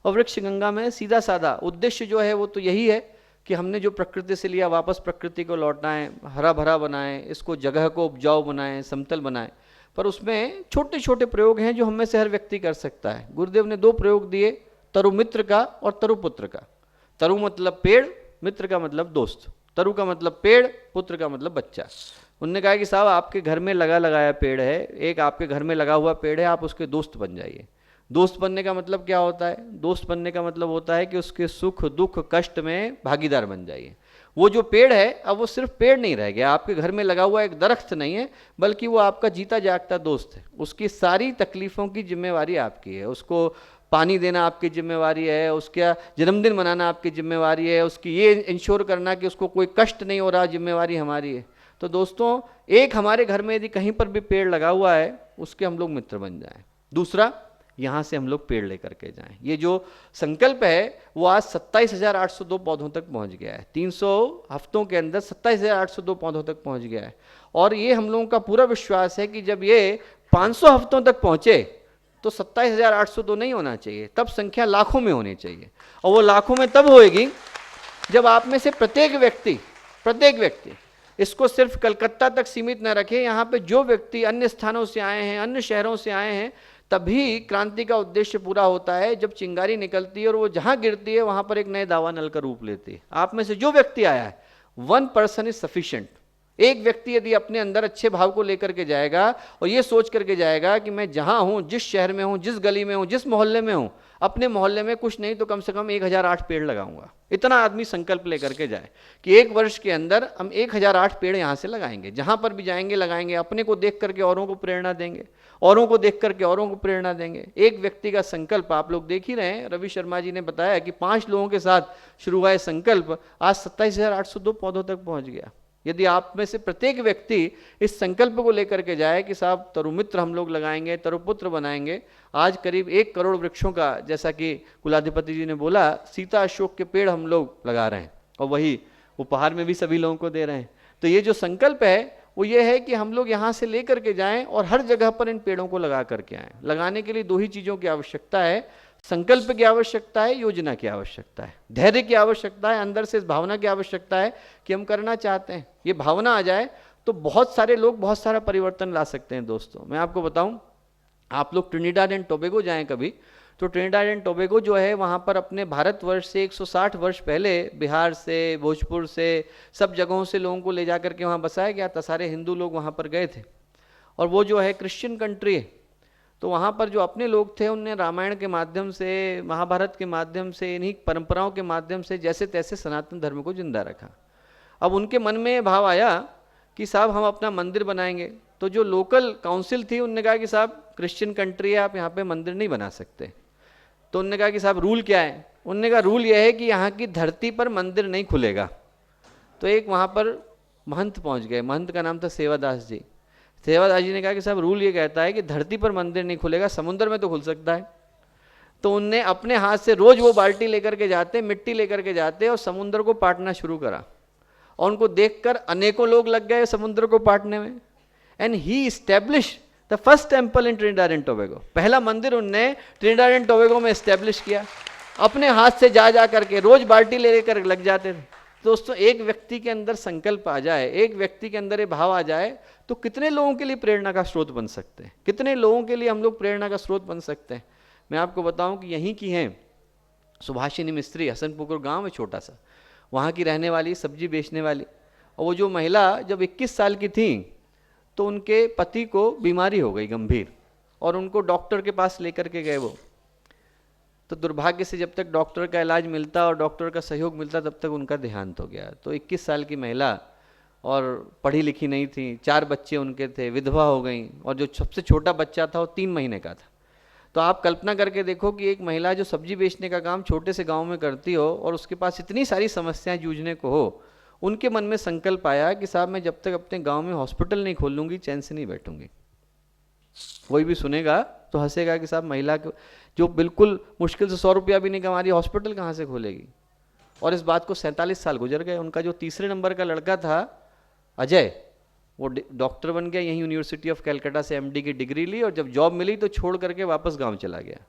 Speaker 1: और वृक्ष गंगा में सीधा साधा उद्देश्य जो है वो तो यही है कि हमने जो प्रकृति से लिया वापस प्रकृति को लौटाएं, हरा भरा बनाएं, इसको जगह को उपजाऊ बनाएं, समतल बनाएं। पर उसमें छोटे छोटे प्रयोग हैं जो हम में से हर व्यक्ति कर सकता है। गुरुदेव ने 2 प्रयोग दिए, तरु मित्र का और तरु पुत्र का। तरु मतलब पेड़, मित्र का मतलब दोस्त। तरु का मतलब पेड़, पुत्र का मतलब बच्चा। उन्होंने कहा कि साहब आपके घर में लगाया पेड़ है, एक आपके घर में लगा हुआ पेड़ है, आप उसके दोस्त बन जाइए। दोस्त बनने का मतलब क्या होता है? दोस्त बनने का मतलब होता है कि उसके सुख दुख कष्ट में भागीदार बन जाइए। वो जो पेड़ है अब वो सिर्फ पेड़ नहीं रह गया, आपके घर में लगा हुआ एक दरख्त नहीं है, बल्कि वो आपका जीता जागता दोस्त है। उसकी सारी तकलीफ़ों की जिम्मेवारी आपकी है। उसको पानी देना आपकी जिम्मेवारी है, उसका जन्मदिन मनाना आपकी जिम्मेवारी है, उसकी ये इंश्योर करना कि उसको कोई कष्ट नहीं हो रहा, जिम्मेवारी हमारी है। तो दोस्तों एक हमारे घर में यदि कहीं पर भी पेड़ लगा हुआ है उसके हम लोग मित्र बन जाएं। दूसरा, यहाँ से हम लोग पेड़ लेकर के जाएं। ये जो संकल्प है वो आज 27,802 पौधों तक पहुँच गया है। 300 हफ्तों के अंदर 27,802 पौधों तक पहुँच गया है। और ये हम लोगों का पूरा विश्वास है कि जब ये 500 हफ्तों तक पहुँचे तो 27,802 नहीं होना चाहिए, तब संख्या लाखों में होनी चाहिए। और वो लाखों में तब होएगी जब आप में से प्रत्येक व्यक्ति इसको सिर्फ कलकत्ता तक सीमित न रखे। यहाँ पे जो व्यक्ति अन्य स्थानों से आए हैं, अन्य शहरों से आए हैं, तभी क्रांति का उद्देश्य पूरा होता है जब चिंगारी निकलती है और वो जहाँ गिरती है वहाँ पर एक नए दावानल का रूप लेती है। आप में से जो व्यक्ति आया है, 1 पर्सन इज सफिशिएंट। एक व्यक्ति यदि अपने अंदर अच्छे भाव को लेकर के जाएगा और ये सोच करके जाएगा कि मैं जहाँ हूँ, जिस शहर में हूँ, जिस गली में हूँ, जिस मोहल्ले में हूँ, अपने मोहल्ले में कुछ नहीं तो कम से कम 1008 पेड़ लगाऊंगा। इतना आदमी संकल्प लेकर के जाए कि 1 वर्ष के अंदर हम 1008 पेड़ यहाँ से लगाएंगे, जहाँ पर भी जाएंगे लगाएंगे। अपने को देख करके औरों को प्रेरणा देंगे, औरों को देख करके औरों को प्रेरणा देंगे। एक व्यक्ति का संकल्प आप लोग देख ही रहे हैं। रवि शर्मा जी ने बताया कि 5 लोगों के साथ शुरू हुआ संकल्प आज 27,802 पौधों तक पहुँच गया। यदि आप में से प्रत्येक व्यक्ति इस संकल्प को लेकर के जाए कि साहब तरुमित्र हम लोग लगाएंगे, तरुपुत्र बनाएंगे, आज करीब 1 करोड़ वृक्षों का, जैसा कि कुलाधिपति जी ने बोला, सीता अशोक के पेड़ हम लोग लगा रहे हैं और वही उपहार में भी सभी लोगों को दे रहे हैं। तो ये जो संकल्प है वो ये है कि हम लोग यहाँ से लेकर के जाएं और हर जगह पर इन पेड़ों को लगा करके आएँ। लगाने के लिए 2 ही चीज़ों की आवश्यकता है, संकल्प की आवश्यकता है, योजना की आवश्यकता है, धैर्य की आवश्यकता है, अंदर से इस भावना की आवश्यकता है कि हम करना चाहते हैं। ये भावना आ जाए तो बहुत सारे लोग बहुत सारा परिवर्तन ला सकते हैं। दोस्तों मैं आपको बताऊं, आप लोग ट्रिनिडाड एंड टोबैगो जाएं कभी, तो ट्रिनिडाड एंड टोबैगो जो है वहाँ पर अपने भारतवर्ष से 160 वर्ष पहले बिहार से, भोजपुर से, सब जगहों से लोगों को ले जा करके वहाँ बसाया गया था। सारे हिंदू लोग वहाँ पर गए थे और वो जो है क्रिश्चियन कंट्री है। तो वहाँ पर जो अपने लोग थे उनने रामायण के माध्यम से, महाभारत के माध्यम से, इन्हीं परंपराओं के माध्यम से जैसे तैसे सनातन धर्म को जिंदा रखा। अब उनके मन में भाव आया कि साहब हम अपना मंदिर बनाएंगे। तो जो लोकल काउंसिल थी उनने कहा कि साहब क्रिश्चियन कंट्री है, आप यहाँ पे मंदिर नहीं बना सकते। तो उनने कहा कि साहब रूल क्या है? उनने कहा रूल यह है कि यहाँ की धरती पर मंदिर नहीं खुलेगा। तो एक वहाँ पर महंत पहुंच गए। महंत का नाम था सेवादास जी। सेवादास जी ने कहा कि साहब रूल ये कहता है कि धरती पर मंदिर नहीं खुलेगा, समुद्र में तो खुल सकता है। तो उनने अपने हाथ से रोज वो बाल्टी लेकर के जाते, मिट्टी लेकर के जाते और समुद्र को पाटना शुरू करा, और उनको देखकर अनेकों लोग लग गए समुद्र को पाटने में। And he establish the first temple in Trinidad and Tobago. पहला मंदिर उनने ट्रिनिडाद एंड टोबैगो में इस्टेब्लिश किया, अपने हाथ से जा करके रोज बाल्टी लेकर लग जाते थे। दोस्तों, एक व्यक्ति के अंदर संकल्प आ जाए, एक व्यक्ति के अंदर ये भाव आ जाए, तो कितने लोगों के लिए प्रेरणा का स्रोत बन सकते हैं, कितने लोगों के लिए हम लोग प्रेरणा का स्रोत बन सकते हैं। मैं आपको बताऊं कि यहीं की हैं सुभाषिनी मिस्त्री, हसनपुकुर गांव है छोटा सा, वहाँ की रहने वाली, सब्जी बेचने वाली। और वो जो महिला जब 21 साल की थी तो उनके पति को बीमारी हो गई गंभीर, और उनको डॉक्टर के पास लेकर के गए वो। तो दुर्भाग्य से जब तक डॉक्टर का इलाज मिलता और डॉक्टर का सहयोग मिलता तब तक उनका देहांत हो गया। तो 21 साल की महिला, और पढ़ी लिखी नहीं थी, 4 बच्चे उनके थे, विधवा हो गई, और जो सबसे छोटा बच्चा था वो 3 महीने का था। तो आप कल्पना करके देखो कि एक महिला जो सब्जी बेचने का काम छोटे से गांव में करती हो और उसके पास इतनी सारी समस्याएं जूझने को हो, उनके मन में संकल्प आया कि साहब मैं जब तक अपने गांव में हॉस्पिटल नहीं खोल लूँगी चैन से नहीं बैठूंगी। कोई भी सुनेगा तो हंसेगा कि साहब महिला जो बिल्कुल मुश्किल से 100 रुपया भी नहीं कमा रही, हॉस्पिटल कहाँ से खोलेगी। और इस बात को 47 साल गुजर गए। उनका जो तीसरे नंबर का लड़का था अजय, वो डॉक्टर बन गया, यहीं यूनिवर्सिटी ऑफ कैलकाटा से एमडी की डिग्री ली, और जब जॉब मिली तो छोड़ करके वापस गांव चला गया।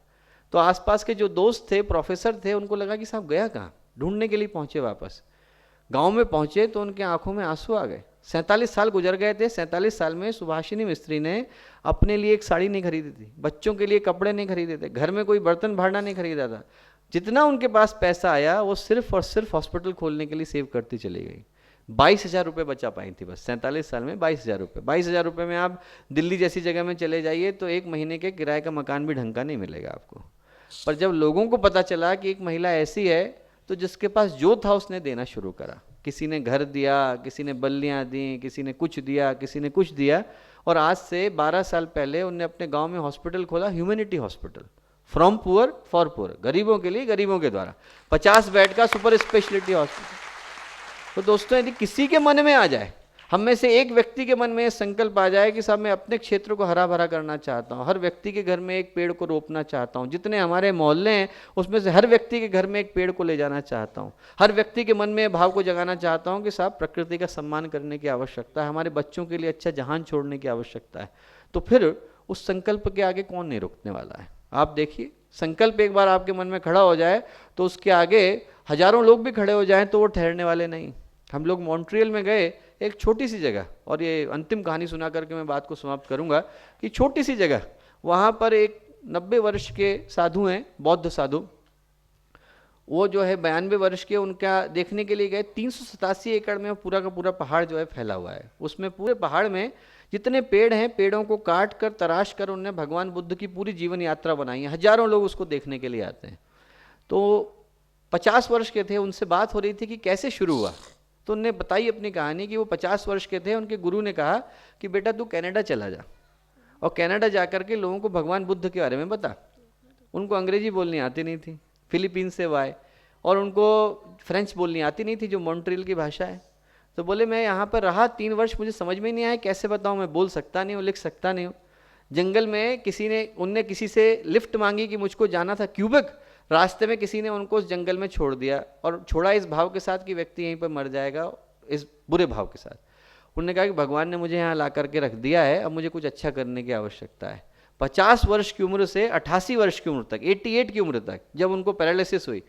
Speaker 1: तो आसपास के जो दोस्त थे, प्रोफेसर थे, उनको लगा कि साहब गया कहाँ, ढूंढने के लिए पहुंचे वापस। गांव में पहुंचे तो उनके आंखों में आंसू आ गए। 47 साल गुजर गए थे। 47 साल में सुभाषिनी मिस्त्री ने अपने लिए एक साड़ी नहीं खरीदी थी, बच्चों के लिए कपड़े नहीं खरीदे थे, घर में कोई बर्तन भांडा नहीं खरीदा था। जितना उनके पास पैसा आया वो सिर्फ और सिर्फ हॉस्पिटल खोलने के लिए सेव करती चली गई। 22,000 रुपये बचा पाई थी बस 47 साल में। 22,000 रुपये, 22,000 रुपये में आप दिल्ली जैसी जगह में चले जाइए तो 1 महीने के किराए का मकान भी ढंग का नहीं मिलेगा आपको। पर जब लोगों को पता चला कि एक महिला ऐसी है, तो जिसके पास जो था उसने देना शुरू करा। किसी ने घर दिया, किसी ने बल्लियाँ दी, किसी ने कुछ दिया, किसी ने कुछ दिया, और आज से 12 साल पहले उन्होंने अपने गांव में हॉस्पिटल खोला, humanity hospital, from poor for poor, गरीबों के लिए गरीबों के द्वारा, 50 बेड का सुपर स्पेशलिटी हॉस्पिटल। तो दोस्तों, यदि किसी के मन में आ जाए, हम में से एक व्यक्ति के मन में संकल्प आ जाए कि साहब मैं अपने क्षेत्र को हरा भरा करना चाहता हूँ, हर व्यक्ति के घर में एक पेड़ को रोपना चाहता हूँ, जितने हमारे मोहल्ले हैं उसमें से हर व्यक्ति के घर में एक पेड़ को ले जाना चाहता हूँ, हर व्यक्ति के मन में भाव को जगाना चाहता हूँ कि साहब प्रकृति का सम्मान करने की आवश्यकता है, हमारे बच्चों के लिए अच्छा जहान छोड़ने की आवश्यकता है, तो फिर उस संकल्प के आगे कौन नहीं रुकने वाला है। आप देखिए, संकल्प एक बार आपके मन में खड़ा हो जाए तो उसके आगे हजारों लोग भी खड़े हो जाएं तो वो ठहरने वाले नहीं। हम लोग मॉन्ट्रियल में गए, एक छोटी सी जगह, और ये अंतिम कहानी सुना करके मैं बात को समाप्त करूंगा कि छोटी सी जगह, वहाँ पर एक 90 वर्ष के साधु हैं, बौद्ध साधु, वो जो है 92 वर्ष के, उनका देखने के लिए गए। 387 एकड़ में पूरा का पूरा पहाड़ जो है फैला हुआ है। उसमें पूरे पहाड़ में जितने पेड़ हैं, पेड़ों को काट कर तराश कर उन्होंने भगवान बुद्ध की पूरी जीवन यात्रा बनाई है। हजारों लोग उसको देखने के लिए आते हैं। तो 50 वर्ष के थे, उनसे बात हो रही थी कि कैसे शुरू हुआ, तो उन्होंने बताई अपनी कहानी कि वो 50 वर्ष के थे। उनके गुरु ने कहा कि बेटा तू कनाडा चला जा, और कनाडा जा कर के लोगों को भगवान बुद्ध के बारे में बता। उनको अंग्रेजी बोलनी आती नहीं थी, फिलीपीन से वो आए, और उनको फ्रेंच बोलनी आती नहीं थी जो मॉन्ट्रियल की भाषा है। तो बोले मैं यहाँ पर रहा 3 वर्ष, मुझे समझ में नहीं आया, कैसे बताऊँ, मैं बोल सकता नहीं हूँ, लिख सकता नहीं हूँ। जंगल में उनने किसी से लिफ्ट मांगी कि मुझको जाना था क्यूबेक, रास्ते में किसी ने उनको उस जंगल में छोड़ दिया, और छोड़ा इस भाव के साथ कि व्यक्ति यहीं पर मर जाएगा, इस बुरे भाव के साथ। उन्होंने कहा कि भगवान ने मुझे यहाँ ला करके रख दिया है, अब मुझे कुछ अच्छा करने की आवश्यकता है। 50 वर्ष की उम्र से 88 वर्ष की उम्र तक, 88 की उम्र तक, जब उनको पैरालिसिस हुई,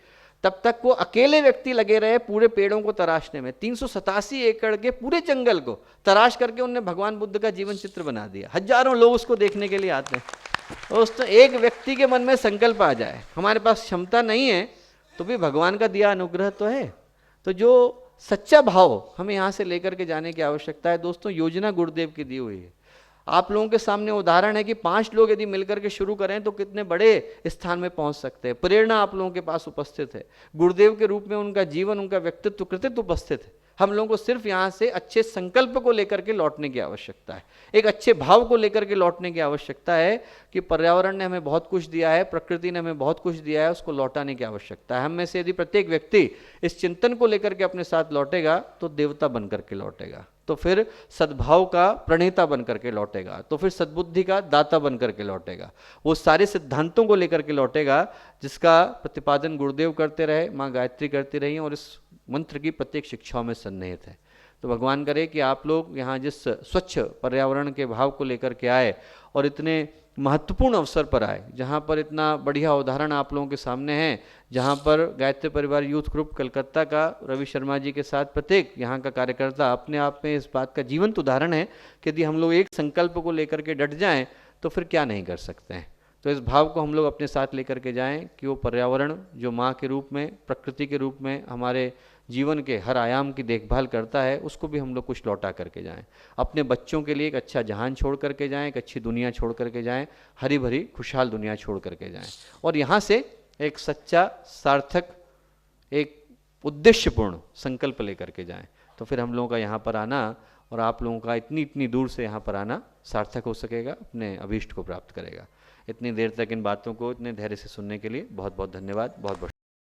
Speaker 1: तब तक वो अकेले व्यक्ति लगे रहे पूरे पेड़ों को तराशने में। 387 एकड़ के पूरे जंगल को तराश करके उन्होंने भगवान बुद्ध का जीवन चित्र बना दिया। हजारों लोग उसको देखने के लिए आते हैं। दोस्तों, एक व्यक्ति के मन में संकल्प आ जाए, हमारे पास क्षमता नहीं है तो भी भगवान का दिया अनुग्रह तो है। तो जो सच्चा भाव हमें यहाँ से लेकर के जाने की आवश्यकता है। दोस्तों, योजना गुरुदेव की दी हुई है। आप लोगों के सामने उदाहरण है कि 5 लोग यदि मिलकर के शुरू करें तो कितने बड़े स्थान में पहुंच सकते हैं। प्रेरणा आप लोगों के पास उपस्थित है, गुरुदेव के रूप में उनका जीवन, उनका व्यक्तित्व, कृतित्व उपस्थित है। हम लोगों को सिर्फ यहाँ से अच्छे संकल्प को लेकर के लौटने की आवश्यकता है, एक अच्छे भाव को लेकर के लौटने की आवश्यकता है कि पर्यावरण ने हमें बहुत कुछ दिया है, प्रकृति ने हमें बहुत कुछ दिया है, उसको लौटाने की आवश्यकता है। हम में से यदि प्रत्येक व्यक्ति इस चिंतन को लेकर के अपने साथ लौटेगा तो देवता बन करके लौटेगा। तो फिर सद्भाव का प्रणेता बन करके लौटेगा, तो फिर सद्बुद्धि का दाता बन करके लौटेगा, वो सारे सिद्धांतों को लेकर के लौटेगा जिसका प्रतिपादन गुरुदेव करते रहे, माँ गायत्री करती रही और इस मंत्र की प्रत्येक शिक्षाओं में सन्निहित है। तो भगवान करे कि आप लोग यहाँ जिस स्वच्छ पर्यावरण के भाव को लेकर के आए और इतने महत्वपूर्ण अवसर पर आए, जहाँ पर इतना बढ़िया उदाहरण आप लोगों के सामने है, जहाँ पर गायत्री परिवार यूथ ग्रुप कलकत्ता का रवि शर्मा जी के साथ प्रत्येक यहाँ का कार्यकर्ता अपने आप में इस बात का जीवंत उदाहरण है कि यदि हम लोग एक संकल्प को लेकर के डट जाएं तो फिर क्या नहीं कर सकते हैं। तो इस भाव को हम लोग अपने साथ लेकर के जाएं कि वो पर्यावरण जो माँ के रूप में, प्रकृति के रूप में हमारे जीवन के हर आयाम की देखभाल करता है, उसको भी हम लोग कुछ लौटा करके जाएं। अपने बच्चों के लिए एक अच्छा जहान छोड़ करके जाएं, एक अच्छी दुनिया छोड़ करके जाएं, हरी भरी खुशहाल दुनिया छोड़ करके जाएं और यहाँ से एक सच्चा सार्थक, एक उद्देश्यपूर्ण संकल्प लेकर के जाएं। तो फिर हम लोगों का यहाँ पर आना और आप लोगों का इतनी इतनी दूर से यहाँ पर आना सार्थक हो सकेगा, अपने अभीष्ट को प्राप्त करेगा। इतनी देर तक इन बातों को इतने धैर्य से सुनने के लिए बहुत बहुत धन्यवाद। बहुत बहुत